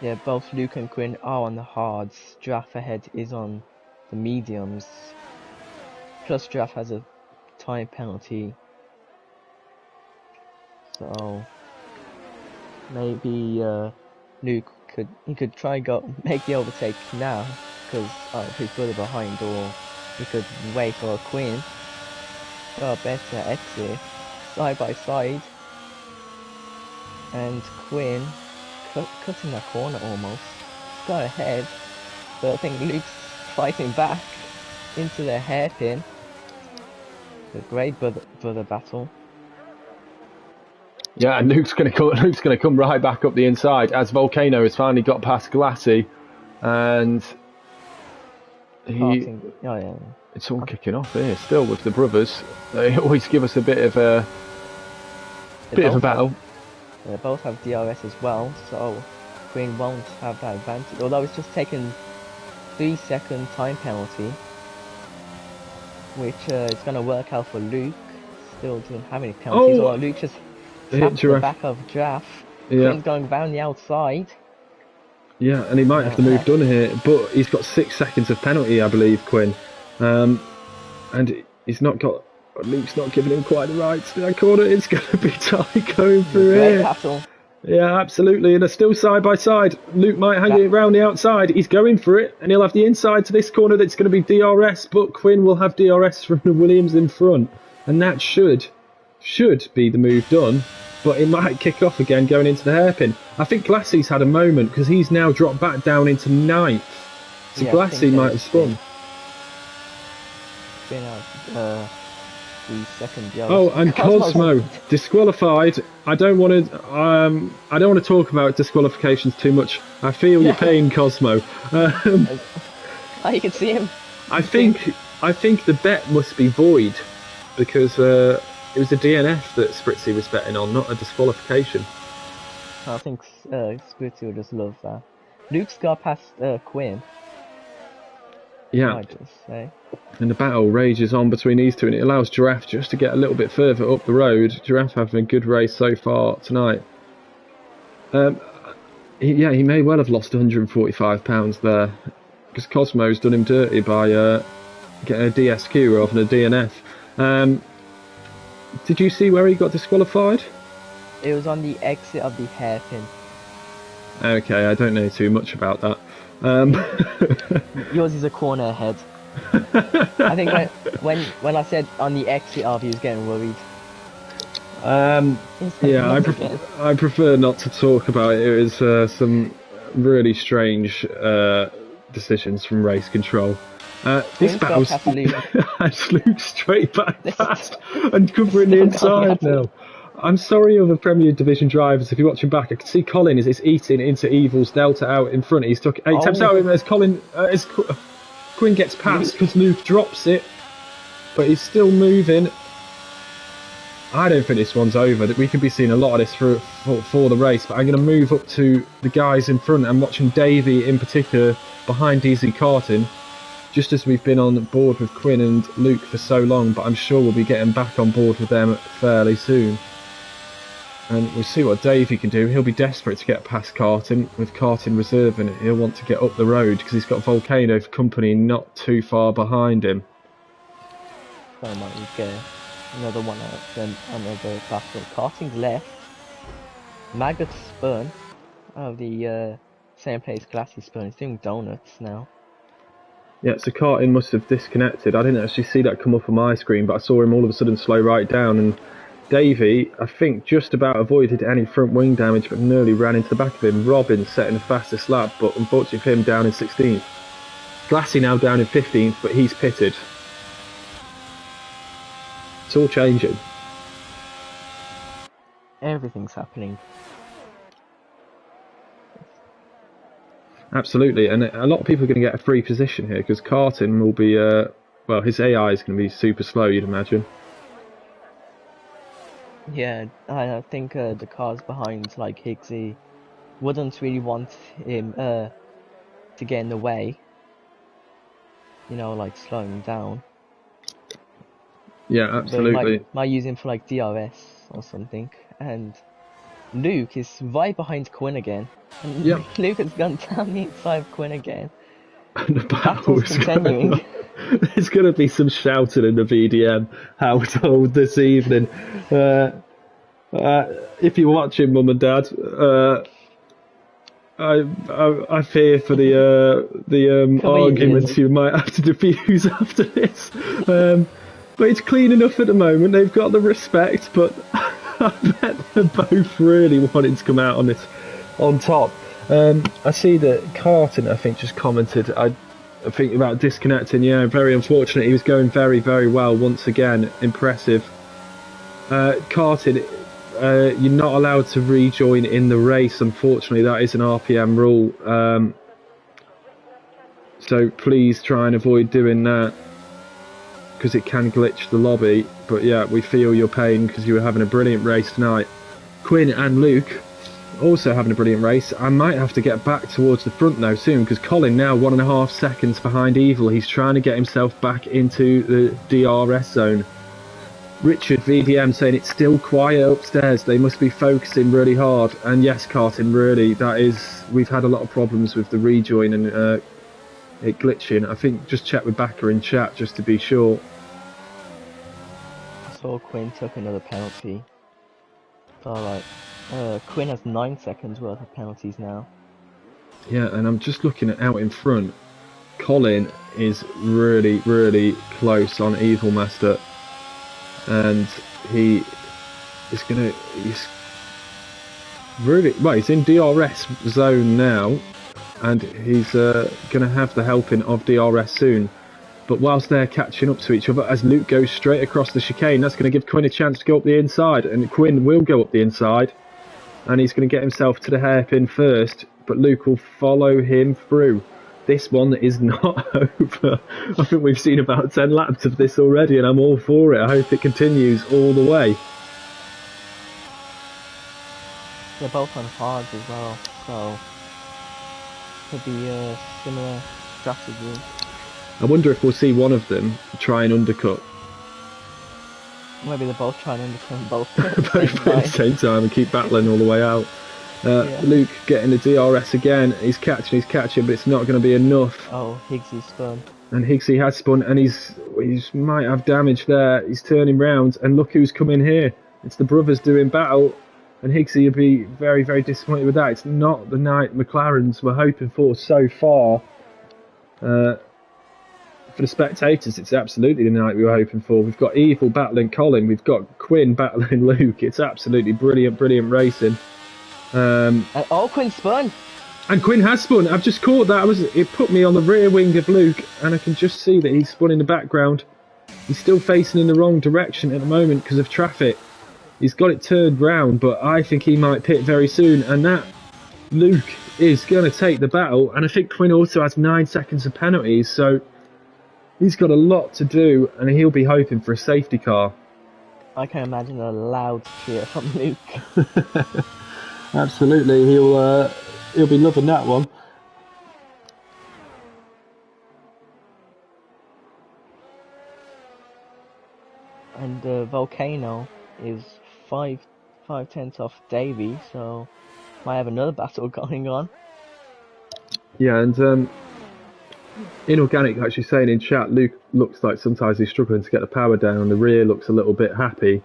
B: yeah, both Luke and Quinn are on the hards. Giraffe ahead is on the mediums. Plus Giraffe has a time penalty. So maybe Luke could try and make the overtake now because his brother behind, or he could wait for Quinn. Oh, better exit side by side, and Quinn cutting that corner almost. Got ahead, but I think Luke's fighting back into the hairpin. A great brother battle.
A: Yeah, and Luke's going to come right back up the inside as Volcano has finally got past Glassy, and it's all kicking off here still with the brothers. They always give us a bit of a battle.
B: They both have DRS as well, so Quinn won't have that advantage. Although it's just taken 3-second time penalty, which is going to work out for Luke. Still doesn't have any penalties. Although Luke just tapped the back of Giraffe.
A: Yeah.
B: Quinn's going round the outside.
A: Yeah, and he might have to move done here, but he's got 6 seconds of penalty, I believe, Quinn. And he's not got... Luke's not giving him quite the rights to that corner. It's going to be tight going through here.
B: Battle.
A: Yeah, absolutely. And they're still side by side. Luke might hang it around the outside. He's going for it, and he'll have the inside to this corner that's going to be DRS, but Quinn will have DRS from the Williams in front. And that should be the move done. But it might kick off again going into the hairpin. I think Glassy's had a moment because he's now dropped back down into 9th. So yeah, Glassy might have spun.
B: Been out. Second
A: and Cosmo disqualified. I don't want to talk about disqualifications too much. I feel your pain, Cosmo.
B: You can see him.
A: I think the bet must be void because it was a DNF that Spritzy was betting on, not a disqualification.
B: I think Spritzy would just love that. Luke's got past Quinn.
A: Yeah.
B: I just say.
A: And the battle rages on between these two, and it allows Giraffe just to get a little bit further up the road. Giraffe having a good race so far tonight. He may well have lost £145 there, because Cosmo's done him dirty by getting a DSQ rather than a DNF. Did you see where he got disqualified?
B: It was on the exit of the hairpin.
A: Okay, I don't know too much about that. Um,
B: Yours is a corner ahead. I think when I said on the exit of, he was getting worried.
A: yeah, I prefer not to talk about it. It was some really strange decisions from race control. This
B: Queen's
A: battle's
B: past Luke.
A: has Luke straight back past and covering the
B: Still
A: inside
B: going
A: now. I'm sorry, other Premier Division drivers, if you're watching back. I can see Colin is eating into Evil's Delta out in front. He's took 8 times out as Colin, as Quinn gets past because Luke drops it, but he's still moving. I don't think this one's over. That we could be seeing a lot of this for the race, but I'm going to move up to the guys in front. I'm watching Davey in particular behind DZ Carton, just as we've been on board with Quinn and Luke for so long, but I'm sure we'll be getting back on board with them fairly soon. And we'll see what Davey can do. He'll be desperate to get past Carton. With Carton reserving, he'll want to get up the road because he's got Volcano for company not too far behind him.
B: So might we get another one out, then another battle. Carting's left. Maggot's spun. Oh, the same place Glassy spun. He's doing donuts now.
A: Yeah, so Carton must have disconnected. I didn't actually see that come up on my screen, but I saw him all of a sudden slow right down. And Davey, I think, just about avoided any front wing damage, but nearly ran into the back of him. Robin setting the fastest lap, but unfortunately for him, down in 16th. Glassy now down in 15th, but he's pitted. It's all changing.
B: Everything's happening.
A: Absolutely, and a lot of people are going to get a free position here because Carton will be, well, his AI is going to be super slow, you'd imagine.
B: Yeah, I think the cars behind, like Higgsy, wouldn't really want him to get in the way. You know, like slowing him down.
A: Yeah, absolutely.
B: Might use him for like DRS or something. And Luke is right behind Quinn again. And Luke has gone down the inside of Quinn again.
A: And the battle's
B: continuing.
A: There's going to be some shouting in the VDM household this evening. If you're watching, Mum and Dad, I fear for the arguments you might have to diffuse after this. But it's clean enough at the moment. They've got the respect, but I bet they're both really wanting to come out on this on top. I see that Carton, I think, just commented. I think about disconnecting. Yeah, very unfortunate. He was going very, very well once again. Impressive. Carton, you're not allowed to rejoin in the race. Unfortunately, that is an RPM rule. So please try and avoid doing that, because it can glitch the lobby. But yeah, we feel your pain because you were having a brilliant race tonight. Quinn and Luke also having a brilliant race. I might have to get back towards the front now soon because Colin now 1.5 seconds behind Evil. He's trying to get himself back into the DRS zone. Richard VDM saying it's still quiet upstairs. They must be focusing really hard. And yes, Carton, really, that is. We've had a lot of problems with the rejoin and it glitching. I think just check with Backer in chat just to be sure.
B: I saw Quinn took another penalty. Alright. Quinn has 9 seconds worth of penalties now.
A: Yeah, and I'm just looking at out in front. Colin is really, really close on Evil Master. And he's really, well, he's in DRS zone now. And he's going to have the helping of DRS soon. But whilst they're catching up to each other, as Luke goes straight across the chicane, that's going to give Quinn a chance to go up the inside. And Quinn will go up the inside. And he's going to get himself to the hairpin first. But Luke will follow him through. This one is not over. I think we've seen about 10 laps of this already, and I'm all for it. I hope it continues all the way.
B: They're both on hards as well, so could be a similar strategy.
A: I wonder if we'll see one of them try and undercut.
B: Maybe they're both trying to undercut both
A: both at the same time and keep battling all the way out. Luke getting the DRS again. He's catching, but it's not going to be enough.
B: Oh, Higgsy spun.
A: And Higgsy has spun, and he's might have damage there. He's turning round, and look who's coming here. It's the brothers doing battle, and Higgsy will be very, very disappointed with that. It's not the night McLarens were hoping for so far. For the spectators, it's absolutely the night we were hoping for. We've got Evil battling Colin, we've got Quinn battling Luke. It's absolutely brilliant, brilliant racing.
B: And Quinn spun.
A: And Quinn has spun. I've just caught that. It put me on the rear wing of Luke, and I can just see that he's spun in the background. He's still facing in the wrong direction at the moment because of traffic. He's got it turned round, but I think he might pit very soon. And that Luke is going to take the battle. And I think Quinn also has 9 seconds of penalties, so he's got a lot to do, and he'll be hoping for a safety car.
B: I can imagine a loud cheer from Luke.
A: Absolutely, he'll be loving that one.
B: And Volcano is 5/10 off Davey, so might have another battle going on.
A: Yeah, and Inorganic actually saying in chat, Luke looks like sometimes he's struggling to get the power down. The rear looks a little bit happy.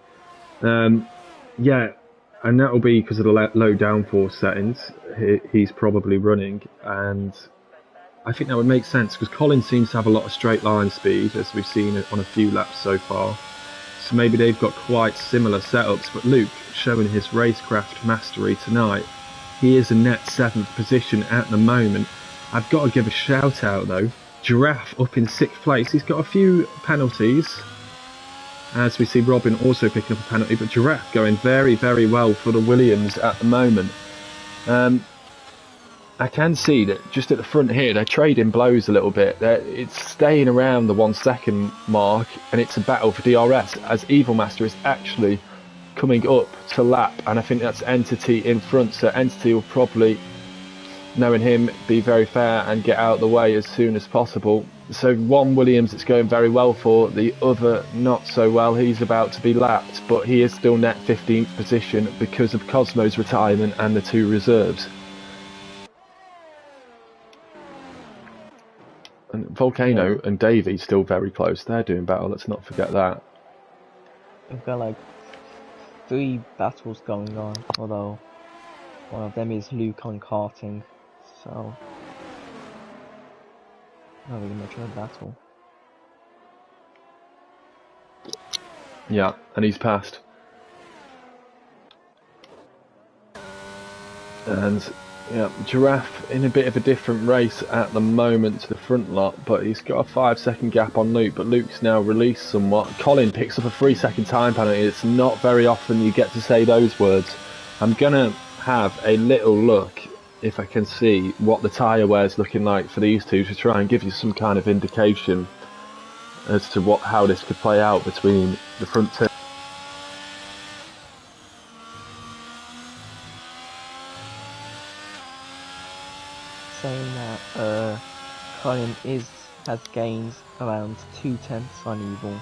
A: Yeah, and that will be because of the low downforce settings he's probably running, and I think that would make sense because Colin seems to have a lot of straight line speed, as we've seen on a few laps so far. So maybe they've got quite similar setups, but Luke showing his racecraft mastery tonight. He is in net 7th position at the moment. I've got to give a shout out though. Giraffe up in 6th place. He's got a few penalties, as we see Robin also picking up a penalty, but Giraffe going very, very well for the Williams at the moment. I can see that just at the front here, they're trading blows a little bit. It's staying around the 1 second mark, and it's a battle for DRS, as Evil Master is actually coming up to lap, and I think that's Entity in front, so Entity will probably, knowing him, be very fair and get out of the way as soon as possible. So one Williams it's going very well for, the other not so well. He's about to be lapped, but he is still net 15th position because of Cosmo's retirement and the 2 reserves. And Volcano and Davey still very close. They're doing battle, let's not forget that.
B: We've got like 3 battles going on, although one of them is Luke on karting, so not really much of a battle.
A: Yeah, and he's passed. And yeah, Giraffe in a bit of a different race at the moment to the front lot, but he's got a 5 second gap on Luke, but Luke's now released somewhat. Colin picks up a 3 second time penalty. It's not very often you get to say those words. I'm gonna have a little look if I can see what the tyre wear's looking like for these two to try and give you some kind of indication as to how this could play out between the front two.
B: Saying that Colin has gains around 2/10 on Evil.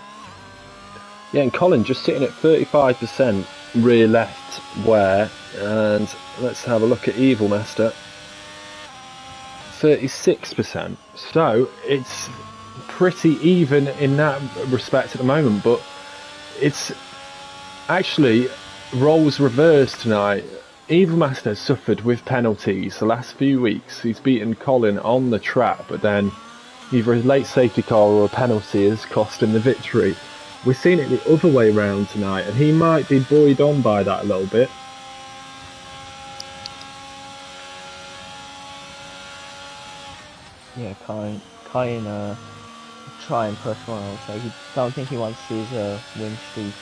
A: Yeah, and Colin just sitting at 35% rear left wear, and let's have a look at Evil Master. 36%. So it's pretty even in that respect at the moment, but it's actually roles reversed tonight. Evil Master has suffered with penalties the last few weeks. He's beaten Colin on the track, but then either a late safety car or a penalty has cost him the victory. We're seeing it the other way round tonight, and he might be buoyed on by that a little bit.
B: Yeah, Colin try and push one, I would say. He don't think he wants his win streak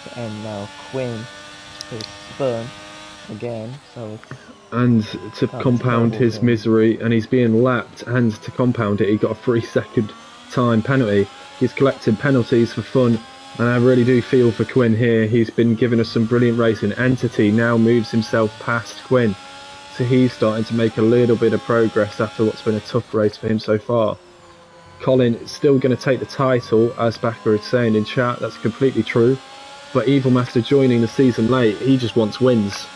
B: to end now. Quinn has spun again, so
A: and to compound his
B: again.
A: misery, and he's being lapped, and to compound it, he got a 3 second time penalty. He's collecting penalties for fun, and I really do feel for Quinn here. He's been giving us some brilliant racing. Entity now moves himself past Quinn, so he's starting to make a little bit of progress after what's been a tough race for him so far. Colin is still going to take the title, as Backer is saying in chat. That's completely true, but Evil Master joining the season late, he just wants wins.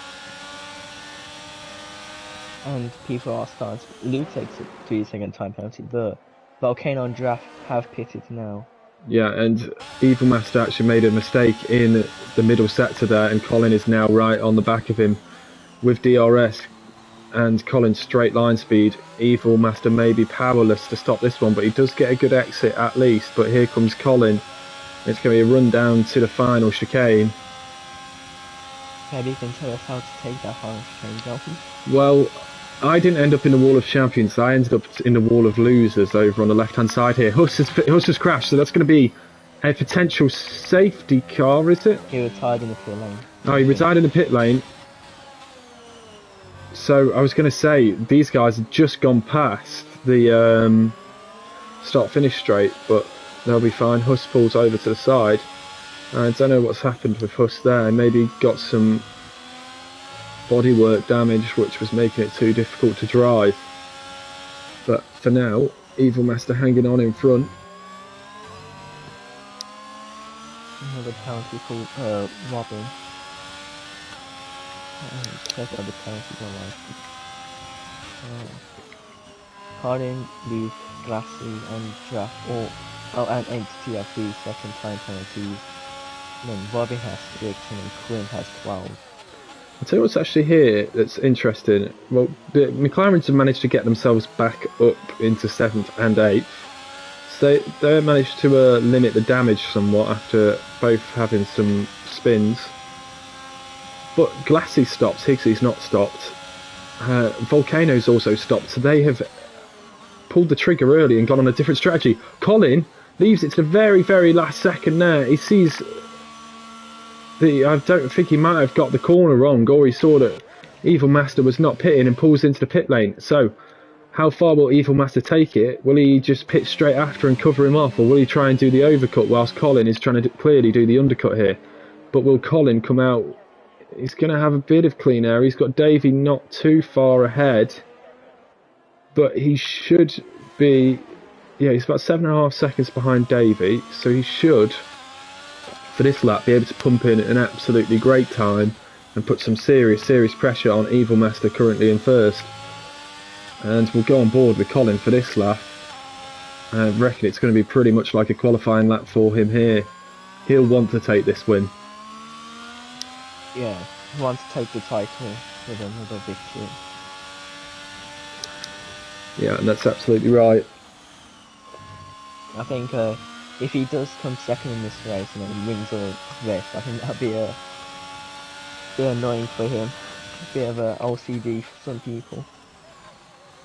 B: And people are starting to... Luke takes a 3 second time penalty, but Volcano and Draft have pitted now.
A: Yeah, and Evil Master actually made a mistake in the middle sector there, and Colin is now right on the back of him with DRS and Colin's straight line speed. Evil Master may be powerless to stop this one, but he does get a good exit at least. But here comes Colin. It's going to be a run down to the final chicane.
B: Maybe you can tell us how to take that final chicane, Dalton.
A: Well, I didn't end up in the wall of champions. I ended up in the wall of losers over on the left-hand side here. Huss has crashed, so that's going to be a potential safety car, is it?
B: He retired in the pit lane.
A: Oh, he retired in the pit lane. So I was going to say, these guys have just gone past the start-finish straight, but they'll be fine. Huss pulls over to the side. I don't know what's happened with Huss there. Maybe got some bodywork damage, which was making it too difficult to drive. But for now, Evil Master hanging on in front.
B: Another penalty for Robin. Check out the penalties online. Harding, Luke, Glassy, and Draft, and Entity have 3 second time penalties. And then Robin has 6, and then Quinn has 12.
A: I'll tell you what's actually here that's interesting. Well, the McLarens have managed to get themselves back up into 7th and 8th. So they managed to limit the damage somewhat after both having some spins. But Glassy stops, Higgsy's not stopped. Volcano's also stopped, so they have pulled the trigger early and gone on a different strategy. Colin leaves it to the very, very last second there. He sees I don't think he might have got the corner wrong, or he saw that Evil Master was not pitting and pulls into the pit lane. So, how far will Evil Master take it? Will he just pit straight after and cover him off, or will he try and do the overcut whilst Colin is trying to clearly do the undercut here? But will Colin come out? He's going to have a bit of clean air. He's got Davey not too far ahead, but he should be... Yeah, he's about 7.5 seconds behind Davey, so he should, for this lap, be able to pump in an absolutely great time and put some serious pressure on Evil Master, currently in first. And we'll go on board with Colin for this lap. I reckon it's going to be pretty much like a qualifying lap for him here. He'll want to take this win.
B: Yeah, he wants to take the title with another victory.
A: Yeah, and that's absolutely right.
B: I think if he does come second in this race and then wins the race, I think that'd be a bit annoying for him. A bit of a OCD for some people.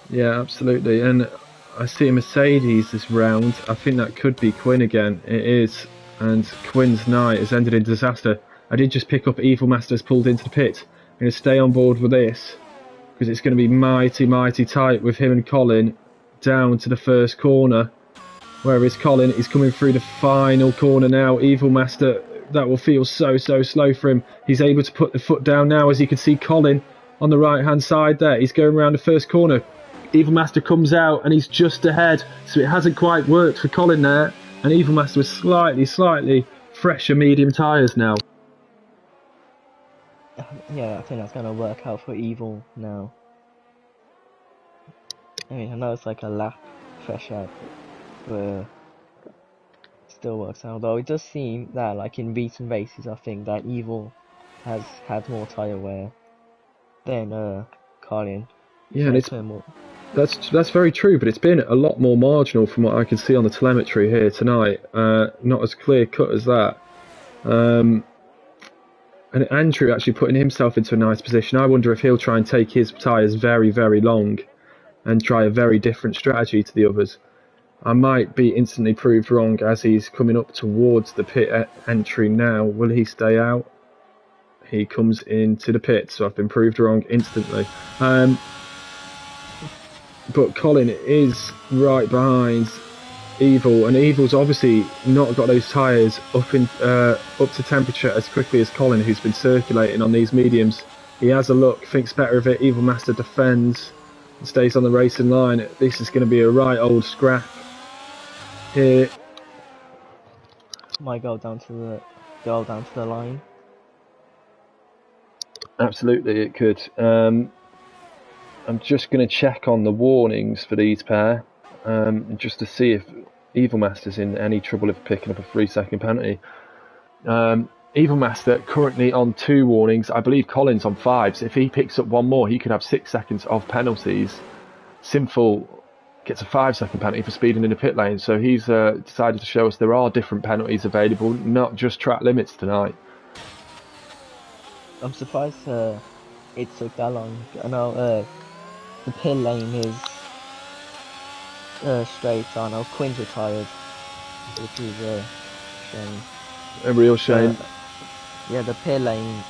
A: Yeah, absolutely. And I see a Mercedes this round. I think that could be Quinn again. It is. And Quinn's night has ended in disaster. I did just pick up Evil Master's pulled into the pit. I'm going to stay on board with this, because it's going to be mighty tight with him and Colin down to the first corner. Where is Colin? He's coming through the final corner now. Evil Master, that will feel so slow for him. He's able to put the foot down now, as you can see Colin on the right hand side there. He's going around the first corner. Evil Master comes out and he's just ahead, so it hasn't quite worked for Colin there. And Evil Master with slightly fresher medium tyres now.
B: Yeah, I think that's gonna work out for Evil now. I mean, I know it's like a lap fresh out, but still works out. Although it does seem that, like in recent races, I think that Evil has had more tyre wear than Colin.
A: Yeah, and that's very true, but it's been a lot more marginal from what I can see on the telemetry here tonight. Not as clear cut as that. And Andrew actually putting himself into a nice position. I wonder if he'll try and take his tyres very long and try a very different strategy to the others. I might be instantly proved wrong as he's coming up towards the pit entry now. Will he stay out? He comes into the pit, so I've been proved wrong instantly. But Colin is right behind Evil, and Evil's obviously not got those tyres up to temperature as quickly as Colin, who's been circulating on these mediums. He has a look, thinks better of it. Evil Master defends and stays on the racing line. This is going to be a right old scrap here.
B: Might go down to the line.
A: Absolutely, it could. I'm just going to check on the warnings for these pair. just to see if Evil Master's in any trouble of picking up a 3-second penalty. Evil Master currently on 2 warnings. I believe Colin's on 5. So if he picks up one more, he could have 6 seconds of penalties. Sinful gets a 5-second penalty for speeding in the pit lane. So he's decided to show us there are different penalties available, not just track limits tonight.
B: I'm surprised it took that long. I know the pit lane is straight. I know Quinn's retired, which is a shame.
A: A real shame.
B: Yeah, the pit lane.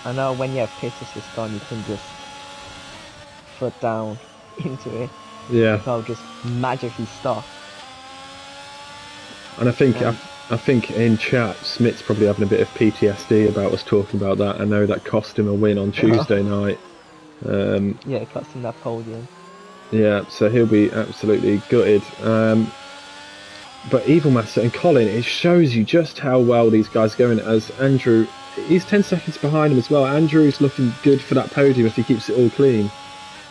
B: I know when you have pit assist on, you can just foot down into it.
A: Yeah.
B: So I'll just magically stop.
A: And I think in chat, Smith's probably having a bit of PTSD about us talking about that. I know that cost him a win on Tuesday night.
B: Yeah, it cost him that podium.
A: Yeah, so he'll be absolutely gutted. But Evil Master and Colin, it shows you just how well these guys are going. As Andrew, he's 10 seconds behind him as well. Andrew's looking good for that podium if he keeps it all clean.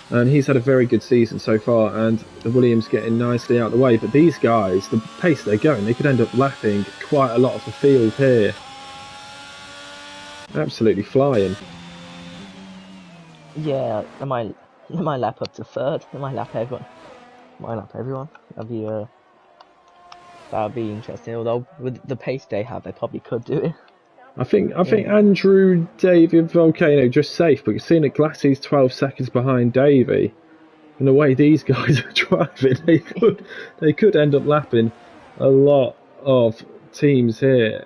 A: And he's had a very good season so far, and the Williams getting nicely out of the way. But these guys, the pace they're going, they could end up lapping quite a lot of the field here. Absolutely flying.
B: Yeah, they might lap up to 3rd. They might lap everyone. That'd be interesting. Although with the pace they have, they probably could do it.
A: I think Andrew, David, Volcano just safe, but you're seeing that Glassy's 12 seconds behind Davey. And the way these guys are driving, they could end up lapping a lot of teams here.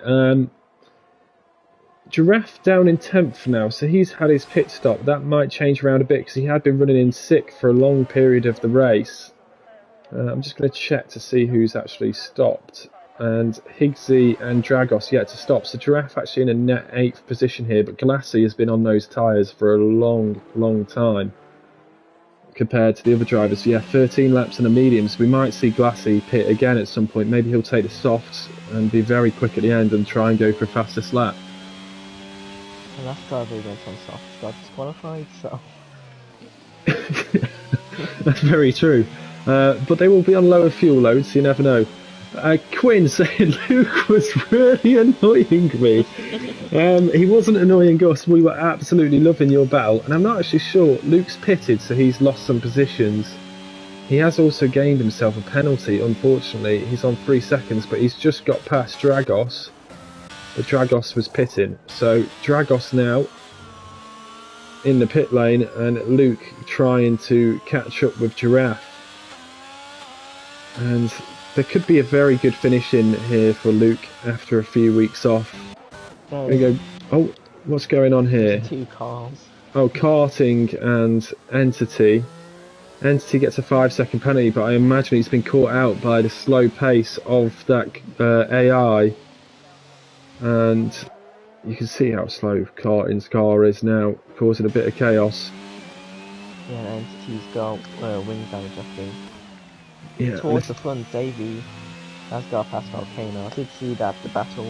A: Giraffe down in 10th now, so he's had his pit stop. That might change around a bit because he had been running in 6th for a long period of the race. I'm just going to check to see who's actually stopped. And Higgsy and Dragos yet to stop. So Giraffe actually in a net 8th position here, but Glassy has been on those tyres for a long time compared to the other drivers. Yeah, 13 laps in the mediums. We might see Glassy pit again at some point. Maybe he'll take the softs and be very quick at the end and try and go for a fastest lap.
B: The last driver who went on soft got disqualified, so...
A: That's very true. But they will be on lower fuel loads, so you never know. Quinn saying Luke was really annoying me. He wasn't annoying us. We were absolutely loving your battle. And I'm not actually sure. Luke's pitted, so he's lost some positions. He has also gained himself a penalty, unfortunately. He's on 3 seconds, but he's just got past Dragos. But Dragos was pitting. So Dragos now in the pit lane, and Luke trying to catch up with Giraffe. And there could be a very good finish in here for Luke after a few weeks off. There we go. Oh, what's going on here?
B: 2 cars.
A: Oh, karting and Entity. Entity gets a 5-second penalty, but I imagine he's been caught out by the slow pace of that AI. And you can see how slow Karting's car is now, causing a bit of chaos.
B: Yeah, Entity's got wing damage, I think.
A: Yeah,
B: towards the front, Davey has got past Volcano. I did see that the battle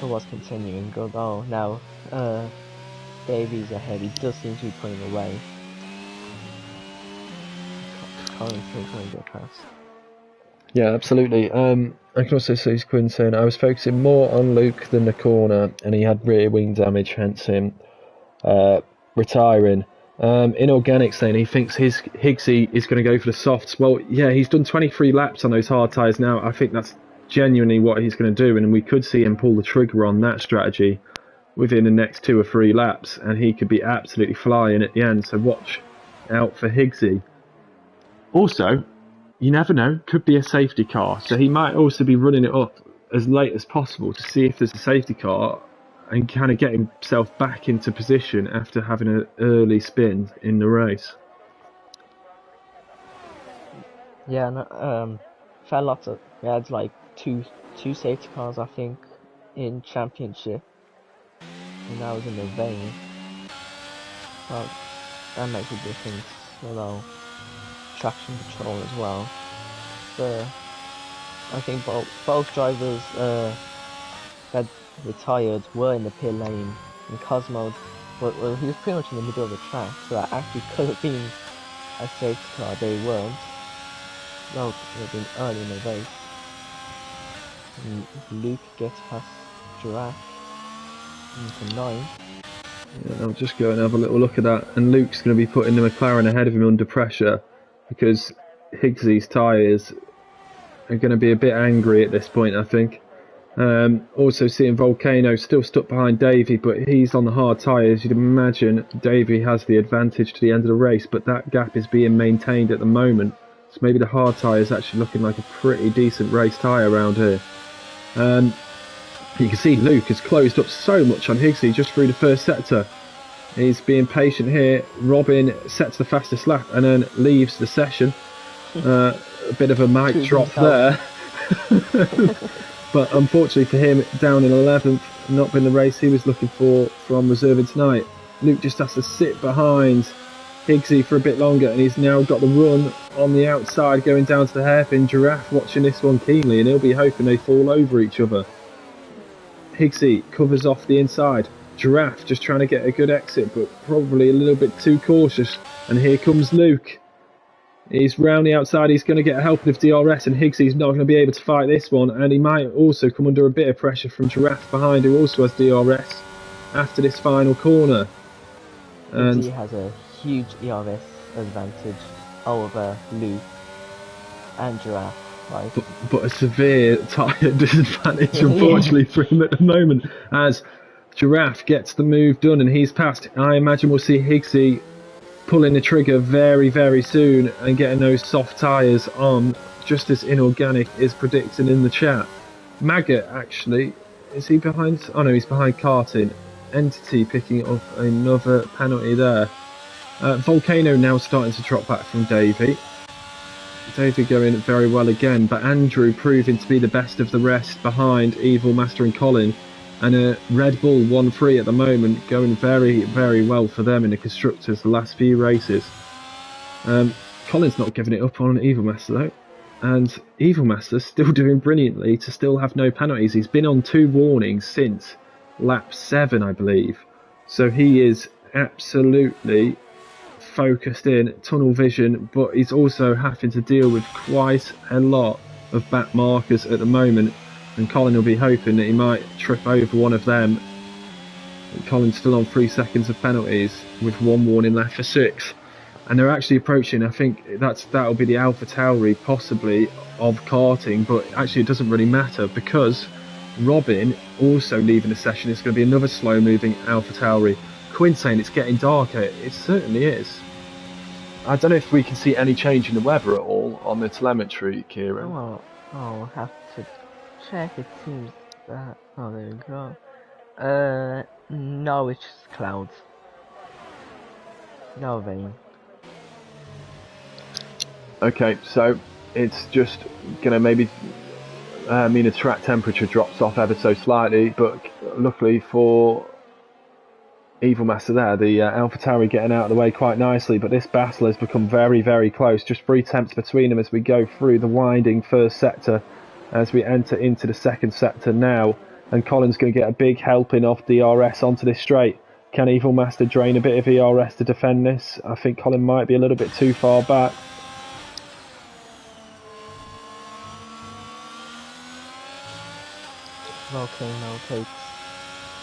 B: was continuing. Although now Davey's ahead, he does seem to be pulling away. Colin's still trying to get past.
A: Yeah, absolutely. I can also see Quinn saying I was focusing more on Luke than the corner, and he had rear wing damage, hence him retiring. Inorganic saying he thinks his Higgsy is going to go for the softs. Well, yeah, he's done 23 laps on those hard tyres now. I think that's genuinely what he's going to do, and we could see him pull the trigger on that strategy within the next 2 or 3 laps, and he could be absolutely flying at the end. So watch out for Higgsy. Also, you never know, could be a safety car, so he might also be running it up as late as possible to see if there's a safety car and kind of get himself back into position after having an early spin in the race.
B: Yeah, no, felt lots of. We had like two safety cars, I think, in championship, and that was in the vein. Well, that makes a difference, although traction control as well. But I think both drivers that retired were in the pit lane, and Cosmo, well, he was pretty much in the middle of the track, so that actually could have been a safety car. They weren't. Well, they've been early in the race. And Luke gets past Giraffe into 9th.
A: Yeah, I'll just go and have a little look at that. And Luke's going to be putting the McLaren ahead of him under pressure because Higgsy's tyres are going to be a bit angry at this point, I think. Also seeing Volcano still stuck behind Davey, but he's on the hard tyres. You'd imagine Davey has the advantage to the end of the race, but that gap is being maintained at the moment. So maybe the hard tyre is actually looking like a pretty decent race tyre around here. You can see Luke has closed up so much on Higgsy just through the first sector. He's being patient here. Robin sets the fastest lap and then leaves the session. A bit of a mic drop there. But unfortunately for him, down in 11th, not been the race he was looking for from reserving tonight. Luke just has to sit behind Higgsy for a bit longer, and he's now got the run on the outside going down to the hairpin. Giraffe watching this one keenly, and he'll be hoping they fall over each other. Higgsy covers off the inside. Giraffe just trying to get a good exit, but probably a little bit too cautious. And here comes Luke. He's round the outside. He's going to get a help of DRS, and Higgsy's not going to be able to fight this one. And he might also come under a bit of pressure from Giraffe behind, who also has DRS after this final corner.
B: And he has a huge ERS advantage over Luke and Giraffe. Right?
A: But a severe tyre disadvantage, unfortunately, for him at the moment, as Giraffe gets the move done and he's passed. I imagine we'll see Higgsy pulling the trigger very, very soon and getting those soft tyres on, just as Inorganic is predicting in the chat. Maggot, actually, is he behind? Oh no, he's behind Karting. Entity picking up another penalty there. Volcano now starting to drop back from Davey. Davey going very well again, but Andrew proving to be the best of the rest behind Evil Master and Colin. And Red Bull 1-3 at the moment, going very, very well for them in the Constructors the last few races. Colin's not giving it up on Evil Master though. And Evil Master's still doing brilliantly to still have no penalties. He's been on 2 warnings since lap 7, I believe. So he is absolutely focused in, tunnel vision, but he's also having to deal with quite a lot of back markers at the moment. And Colin will be hoping that he might trip over one of them. And Colin's still on 3 seconds of penalties with 1 warning left for 6. And they're actually approaching, I think that'll be the Alpha Tauri possibly of karting, but actually it doesn't really matter because Robin also leaving the session. It's going to be another slow moving Alpha Tauri. Quinn saying it's getting darker. It certainly is. I don't know if we can see any change in the weather at all on the telemetry, Kieran.
B: Oh, I'll have to check. It seems that... Oh, there you go. No, it's just clouds. No rain.
A: Okay, so it's just going to maybe mean the track temperature drops off ever so slightly, but luckily for Evil Master there, the Alpha Tauri getting out of the way quite nicely, but this battle has become very, very close. Just 3 tenths between them as we go through the winding first sector, as we enter into the second sector now, and Colin's going to get a big helping of DRS onto this straight. Can Evil Master drain a bit of ERS to defend this? I think Colin might be a little bit too far back.
B: Volcano takes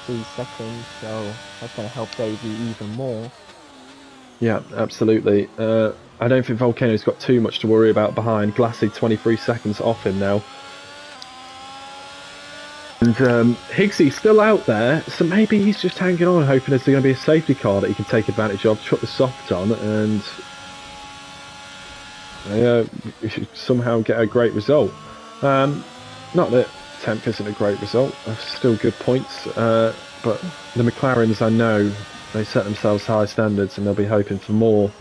B: 3 seconds, so that's going to help Davey even more.
A: Yeah, absolutely. I don't think Volcano's got too much to worry about behind. Glassy 23 seconds off him now. And Higgsy's still out there, so maybe he's just hanging on, hoping there's going to be a safety car that he can take advantage of, chuck the soft on, and somehow get a great result. Not that 10th isn't a great result, still good points, but the McLarens, I know, they set themselves high standards and they'll be hoping for more.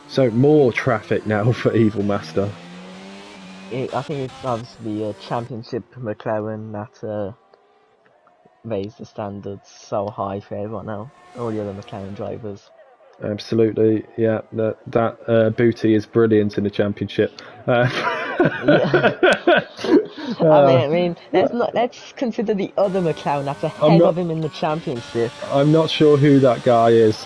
A: So more traffic now for Evil Master.
B: I think it's obviously a championship McLaren that raised the standards so high for everyone now, all the other McLaren drivers.
A: Absolutely, yeah. That booty is brilliant in the championship.
B: Yeah. I mean, let's consider the other McLaren that's
A: I'm
B: ahead
A: not.
B: of him in the championship.
A: I'm not sure who that guy is.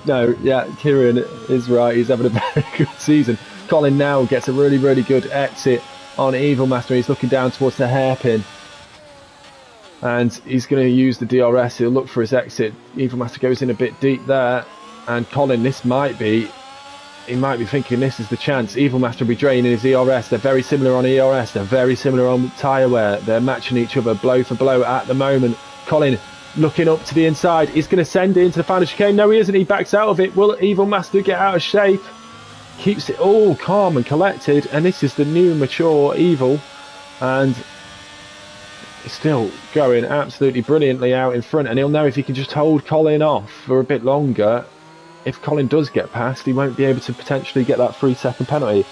A: No, yeah, Kieran is right. He's having a very good season. Colin now gets a really, really good exit on Evil Master. He's looking down towards the hairpin. And he's going to use the DRS. He'll look for his exit. Evil Master goes in a bit deep there. And Colin, he might be thinking this is the chance. Evil Master will be draining his ERS. They're very similar on ERS. They're very similar on tyre wear. They're matching each other blow for blow at the moment. Colin looking up to the inside. He's going to send it into the final chicane. No, he isn't. He backs out of it. Will Evil Master get out of shape? Keeps it all calm and collected. And this is the new mature Evil. And he's still going absolutely brilliantly out in front. And he'll know if he can just hold Colin off for a bit longer. If Colin does get past, he won't be able to potentially get that 3-second penalty.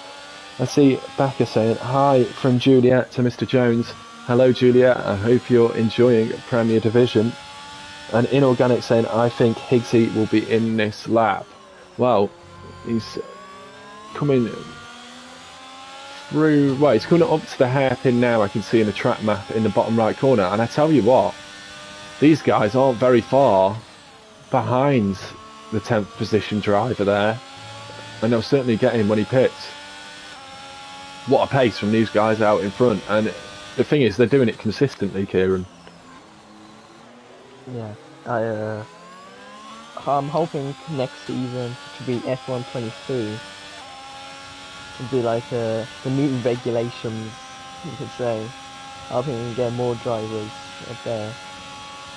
A: I see Becca saying hi from Juliet to Mr. Jones. Hello Juliet, I hope you're enjoying Premier Division. And Inorganic saying I think Higgsy will be in this lap. Well, he's coming through, well, he's coming up to the hairpin now. I can see in the track map in the bottom right corner. And I tell you what, these guys aren't very far behind the 10th position driver there, and they'll certainly get him when he pits. What a pace from these guys out in front, and the thing is they're doing it consistently, Kieran.
B: Yeah, I'm hoping next season to be F1 23 to be like the new regulations, you could say. Hoping we can get more drivers up there,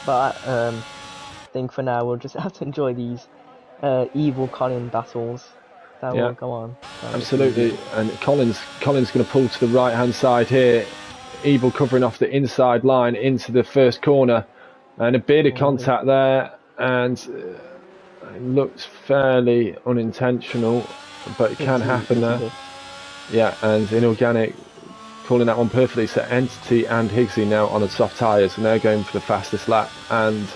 B: but I think for now we'll just have to enjoy these evil Colin battles that will go on.
A: Absolutely, and Colin's going to pull to the right hand side here. Evil covering off the inside line into the first corner, and a bit of contact there, and it looks fairly unintentional, but it can happen there. Yeah, and Inorganic calling that one perfectly. So Entity and Higgsy now on the soft tyres, and they're going for the fastest lap, and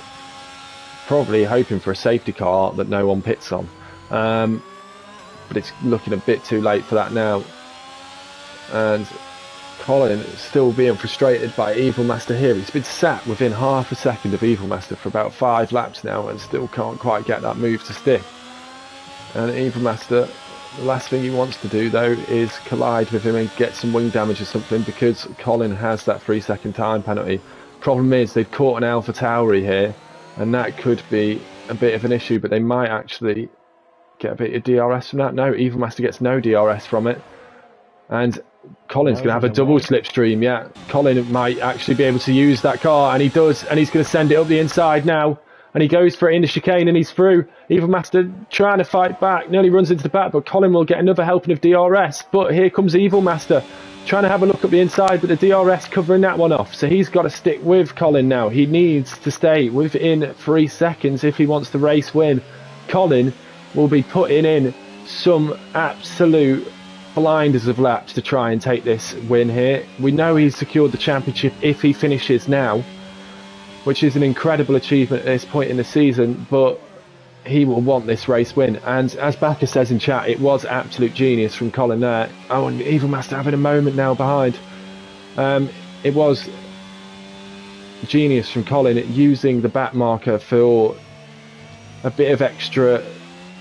A: probably hoping for a safety car that no one pits on, but it's looking a bit too late for that now. And Colin is still being frustrated by Evil Master here. He's been sat within half a second of Evil Master for about 5 laps now and still can't quite get that move to stick. And Evil Master, the last thing he wants to do though is collide with him and get some wing damage or something, because Colin has that 3-second time penalty. Problem is they've caught an Alpha Tauri here, and that could be a bit of an issue, but they might actually get a bit of DRS from that. No, Evil Master gets no DRS from it. And Colin's going to have a double slipstream, yeah. Colin might actually be able to use that car, and he does, and he's going to send it up the inside now. And he goes for it in the chicane, and he's through. Evil Master trying to fight back, nearly runs into the back, but Colin will get another helping of DRS. But here comes Evil Master, trying to have a look up the inside, but the DRS covering that one off. So he's got to stick with Colin now. He needs to stay within 3 seconds if he wants the race win. Colin will be putting in some absolute blinders of laps to try and take this win here. We know he's secured the championship if he finishes now, which is an incredible achievement at this point in the season, but he will want this race win. And as Backer says in chat, it was absolute genius from Colin there. Oh, and Evil Master having a moment now behind. It was genius from Colin using the back marker for a bit of extra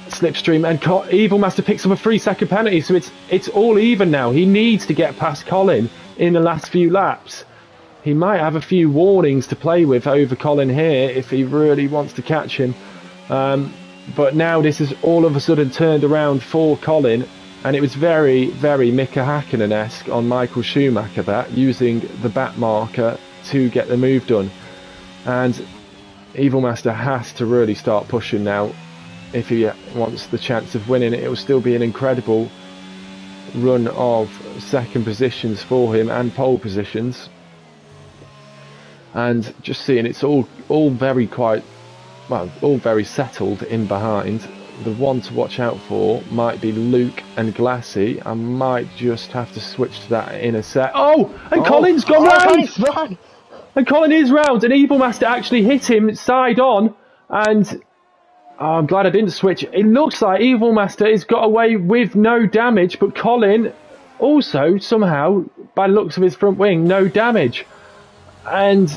A: slipstream, and Evil Master picks up a 3-second penalty, so it's all even now. He needs to get past Colin in the last few laps. He might have a few warnings to play with over Colin here if he really wants to catch him. But now this is all of a sudden turned around for Colin, and it was very, very Mika Hakkinen-esque on Michael Schumacher, that using the back marker to get the move done. And Evil Master has to really start pushing now if he wants the chance of winning. It will still be an incredible run of second positions for him and pole positions. And just seeing it's all very all very settled in behind. The one to watch out for might be Luke and Glassy. I might just have to switch to that in a sec. Oh, and Colin's gone round! And Colin is round, and Evil Master actually hit him side on, and Oh, I'm glad I didn't switch. It looks like Evil Master has got away with no damage, but Colin also somehow, by the looks of his front wing, no damage. And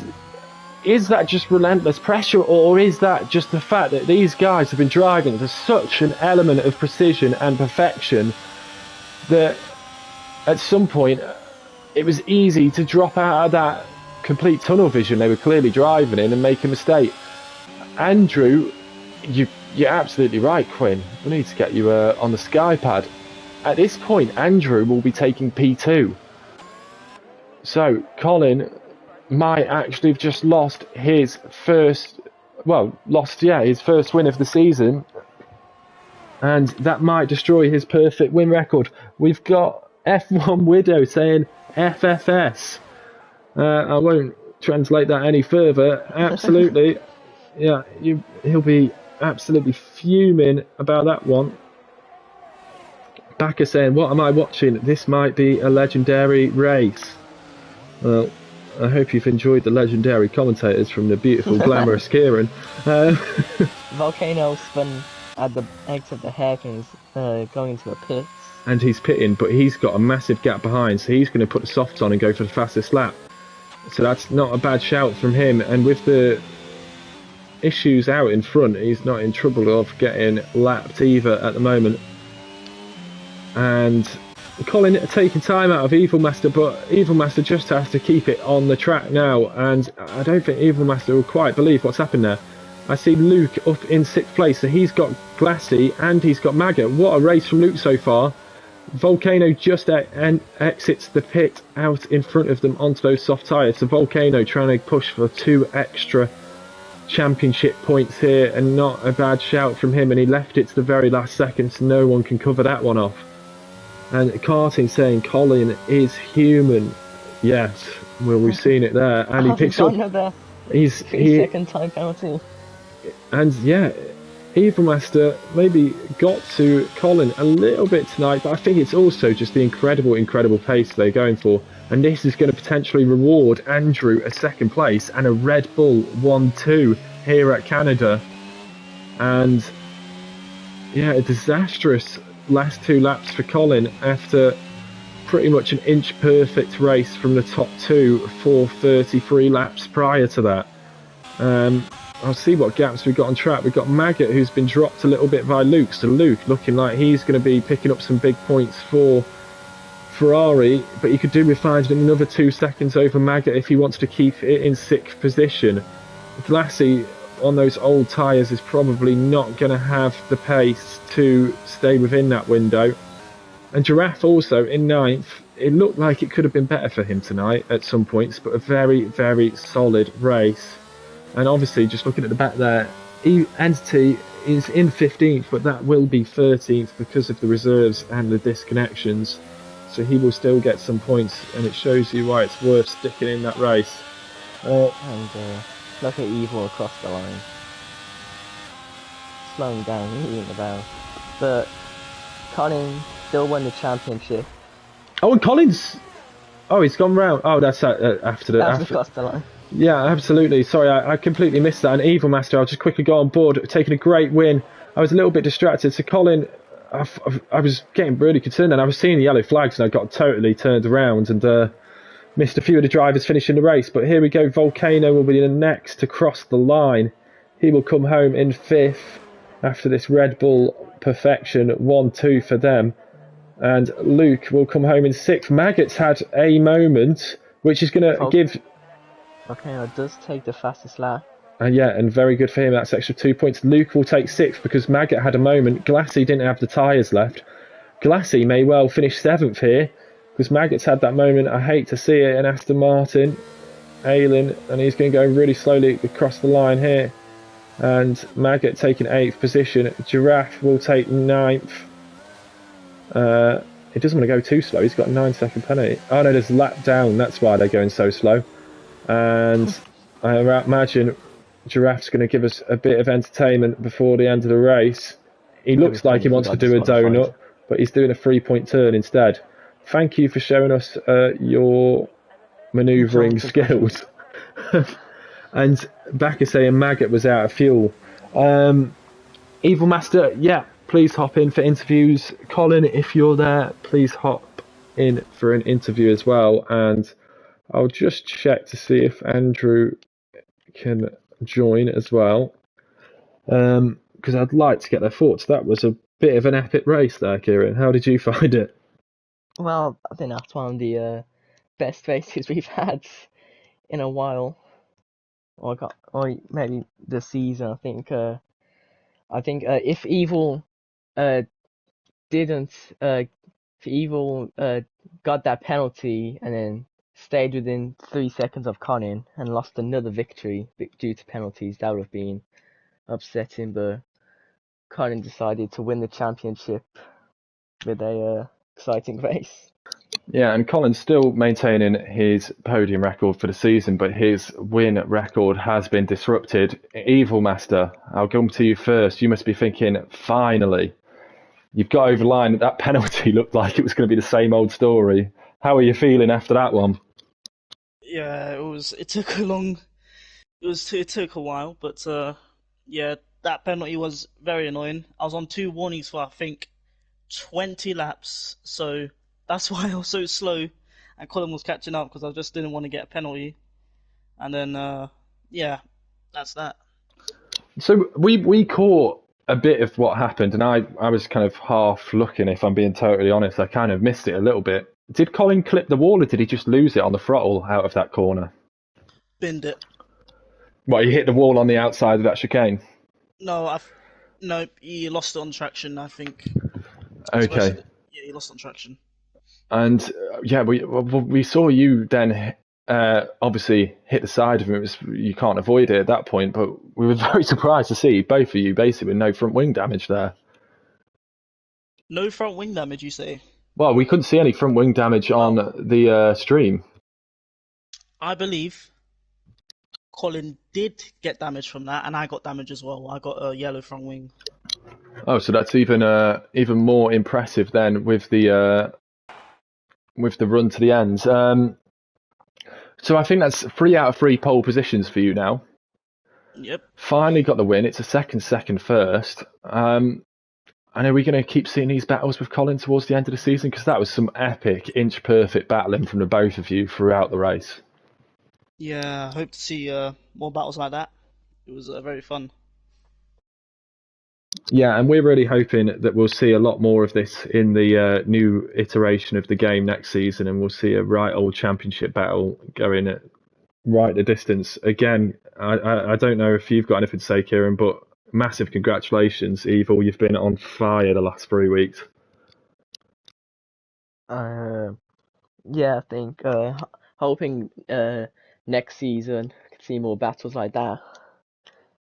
A: is that just relentless pressure, or is that just the fact that these guys have been driving to such an element of precision and perfection that at some point it was easy to drop out of that complete tunnel vision they were clearly driving in and make a mistake? Andrew, you're absolutely right, Quinn. We need to get you on the Skypad. At this point, Andrew will be taking P2. So Colin might actually have just lost his first win of the season, and that might destroy his perfect win record. We've got F1 Widow saying FFS. I won't translate that any further. Absolutely. Yeah, he'll be absolutely fuming about that one. Backer saying, what am I watching? This might be a legendary race. Well, I hope you've enjoyed the legendary commentators from the beautiful, glamorous Kieran.
B: Volcano spun at the exit of the hairpins, going into a pit.
A: And he's pitting, but he's got a massive gap behind, so he's going to put the softs on and go for the fastest lap. So that's not a bad shout from him, and with the issues out in front, he's not in trouble of getting lapped either at the moment. And Colin taking time out of Evil Master, but Evil Master just has to keep it on the track now, and I don't think Evil Master will quite believe what's happened there. I see Luke up in 6th place, so he's got Glassy and he's got Maggot. What a race from Luke so far. Volcano just exits the pit out in front of them onto those soft tyres. So Volcano trying to push for 2 extra championship points here, and not a bad shout from him, and he left it to the very last second so no one can cover that one off. And Karting saying Colin is human. Yes, well, we've seen it there, and he picks up. He's
B: 3-second time penalty.
A: And yeah, Evil Master maybe got to Colin a little bit tonight, but I think it's also just the incredible pace they're going for. And this is going to potentially reward Andrew a 2nd place and a Red Bull 1-2 here at Canada. And yeah, a disastrous last 2 laps for Colin after pretty much an inch perfect race from the top 2 for 33 laps prior to that. I'll see what gaps we've got on track. We've got Maggot, who's been dropped a little bit by Luke, so Luke looking like he's going to be picking up some big points for Ferrari, but he could do with finding another 2 seconds over Maggot if he wants to keep it in 6th position. Glassy on those old tyres is probably not going to have the pace to stay within that window. And Giraffe also in 9th. It looked like it could have been better for him tonight at some points, but a very solid race. And obviously, just looking at the back there, Entity is in 15th, but that will be 13th because of the reserves and the disconnections. So he will still get some points, and it shows you why it's worth sticking in that race.
B: And look at Evil across the line. Slowing down, eating about. But Colin still won the championship.
A: Oh, and Collins! Oh, he's gone round. Oh, that's after the...
B: That's across the line.
A: Yeah, absolutely. Sorry, I completely missed that. And Evil Master, I'll just quickly go on board, taking a great win. I was a little bit distracted. So Colin, I was getting really concerned, and I was seeing the yellow flags, and I got totally turned around and missed a few of the drivers finishing the race. But here we go. Volcano will be the next to cross the line. He will come home in 5th after this Red Bull perfection 1-2 for them. And Luke will come home in 6th. Maggot's had a moment, which is going to give...
B: Volcano does take the fastest lap.
A: And very good for him. That's extra 2 points. Luke will take 6th because Maggot had a moment. Glassy didn't have the tyres left. Glassy may well finish 7th here because Maggot's had that moment. I hate to see it. And Aston Martin, Aylin, and he's going to go really slowly across the line here. And Maggot taking 8th position. Giraffe will take 9th. He doesn't want to go too slow. He's got a 9-second penalty. Oh no, there's a lap down. That's why they're going so slow. And I imagine Giraffe's going to give us a bit of entertainment before the end of the race. He looks like he wants to do a donut, but he's doing a 3-point turn instead. Thank you for showing us your manoeuvring skills. And Backer saying Maggot was out of fuel. Evil Master, yeah, please hop in for interviews. Colin, if you're there, please hop in for an interview as well. And I'll just check to see if Andrew can join as well. Because I'd like to get their thoughts. That was a bit of an epic race there, Kieran. How did you find it?
B: Well, I think that's one of the best races we've had in a while, or maybe the season. I think if Evil uh didn't if Evil got that penalty and then stayed within 3 seconds of Conin and lost another victory due to penalties, that would have been upsetting. But Conin decided to win the championship with a exciting race.
A: Yeah, and Colin's still maintaining his podium record for the season, but his win record has been disrupted. Evil Master, I'll come to you first. You must be thinking, finally, you've got over the line. That penalty looked like it was going to be the same old story. How are you feeling after that one?
C: Yeah, it was. It took a long. It took a while, but yeah, that penalty was very annoying. I was on two warnings for I think 20 laps, so that's why I was so slow, and Colin was catching up because I just didn't want to get a penalty. And then yeah, that's that.
A: So we caught a bit of what happened, and I was kind of half looking, if I'm being totally honest. I kind of missed it a little bit. Did Colin clip the wall, or did he just lose it on the throttle out of that corner?
C: Binned it.
A: What, he hit the wall on the outside of that chicane?
C: No, no, he lost it on traction. I think,
A: Okay.
C: especially yeah, he lost on traction.
A: And yeah, we saw you then obviously hit the side of him. It was, you can't avoid it at that point, but we were very surprised to see both of you basically with no front wing damage there.
C: No front wing damage, you say?
A: Well, we couldn't see any front wing damage on
C: Well,
A: the stream.
C: I believe Colin did get damage from that, and I got damage as well. I got a yellow front wing.
A: Oh, so that's even more impressive then with the run to the end. So I think that's 3 out of 3 pole positions for you now.
C: Yep.
A: Finally got the win. It's a second first. And are we going to keep seeing these battles with Colin towards the end of the season? Because that was some epic, inch-perfect battling from the both of you throughout the race.
C: Yeah, I hope to see more battles like that. It was very fun.
A: Yeah, and we're really hoping that we'll see a lot more of this in the new iteration of the game next season, and we'll see a right old championship battle going at right the distance. Again, I don't know if you've got anything to say, Kieran, but massive congratulations, Evil. You've been on fire the last 3 weeks.
B: Uh, yeah, I think hoping next season could see more battles like that,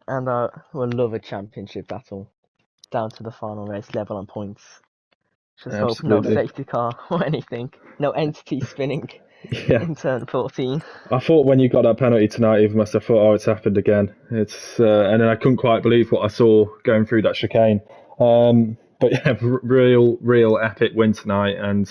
B: and we'll love a championship battle down to the final race level on points. Just hope no
A: Absolutely.
B: safety car or anything, no entity spinning
A: Yeah.
B: in turn 14.
A: I thought when you got that penalty tonight, even myself, I thought, oh, it's happened again. And then I couldn't quite believe what I saw going through that chicane. But yeah, real epic win tonight, and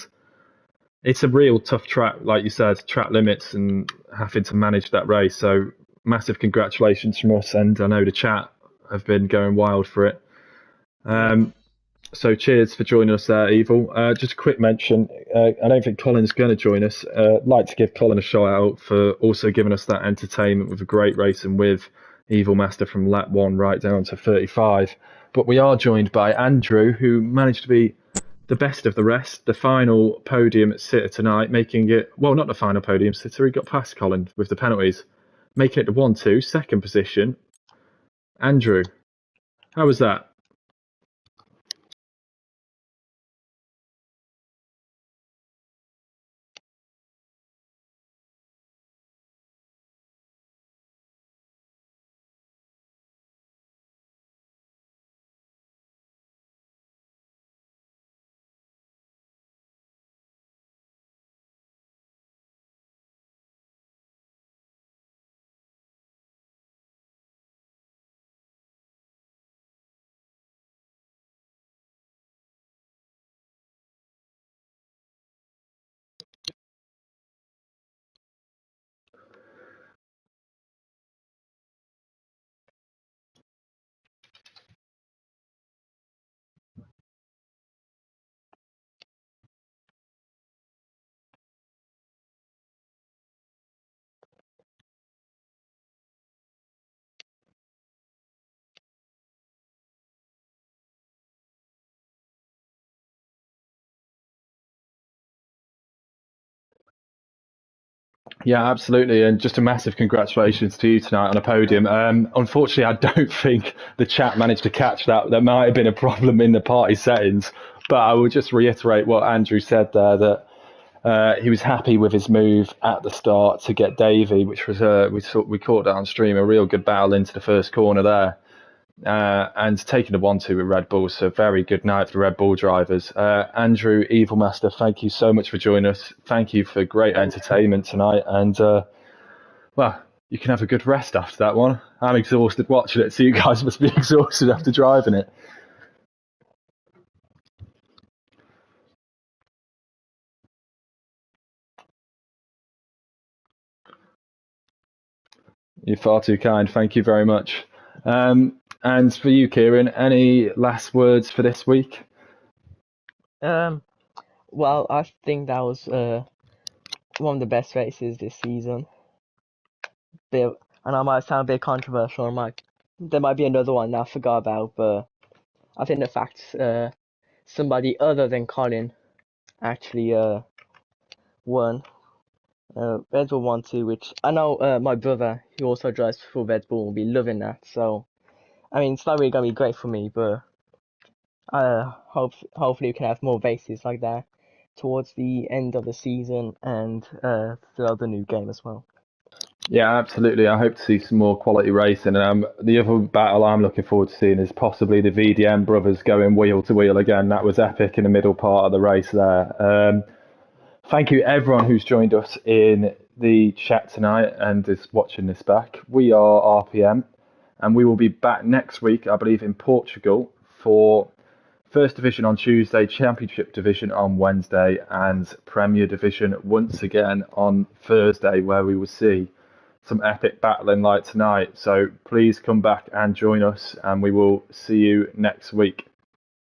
A: it's a real tough track, like you said, track limits and having to manage that race. So massive congratulations from us, and I know the chat have been going wild for it.
C: Yep.
A: So cheers for joining us there, Evil. Just a quick mention, I don't think Colin's going to join us. I'd like to give Colin a shout out for also giving us that entertainment with a great racing with Evil Master from lap 1 right down to 35. But we are joined by Andrew, who managed to be the best of the rest, the final podium sitter tonight, making it, well, not the final podium sitter, he got past Colin with the penalties, making it the 1-2, second position. Andrew, how was that? Yeah, absolutely, and just a massive congratulations to you tonight on a podium. Unfortunately, I don't think the chat managed to catch that. There might have been a problem in the party settings, but I will just reiterate what Andrew said there, that he was happy with his move at the start to get Davey, which was we caught that on stream, a real good battle into the first corner there. And taking a 1-2 with Red Bull, so very good night for the Red Bull drivers. Andrew, Evil Master, thank you so much for joining us. Thank you for great entertainment tonight, and well, you can have a good rest after that one. I'm exhausted watching it, so you guys must be exhausted after driving it. You're far too kind. Thank you very much. And for you, Kieran, any last words for this week?
B: Well, I think that was one of the best races this season. And I might sound a bit controversial. There might be another one that I forgot about, but I think the fact somebody other than Colin actually won. Red Bull won too, which I know my brother, who also drives for Red Bull, will be loving that. So, I mean, it's not really gonna be great for me, but hopefully we can have more races like that towards the end of the season and throughout the new game as well.
A: Yeah, absolutely. I hope to see some more quality racing. The other battle I'm looking forward to seeing is possibly the VDM brothers going wheel to wheel again. That was epic in the middle part of the race there. Thank you everyone who's joined us in the chat tonight and is watching this back. We are RPM, and we will be back next week, I believe, in Portugal for First Division on Tuesday, Championship Division on Wednesday, and Premier Division once again on Thursday, where we will see some epic battling like tonight. So please come back and join us, and we will see you next week.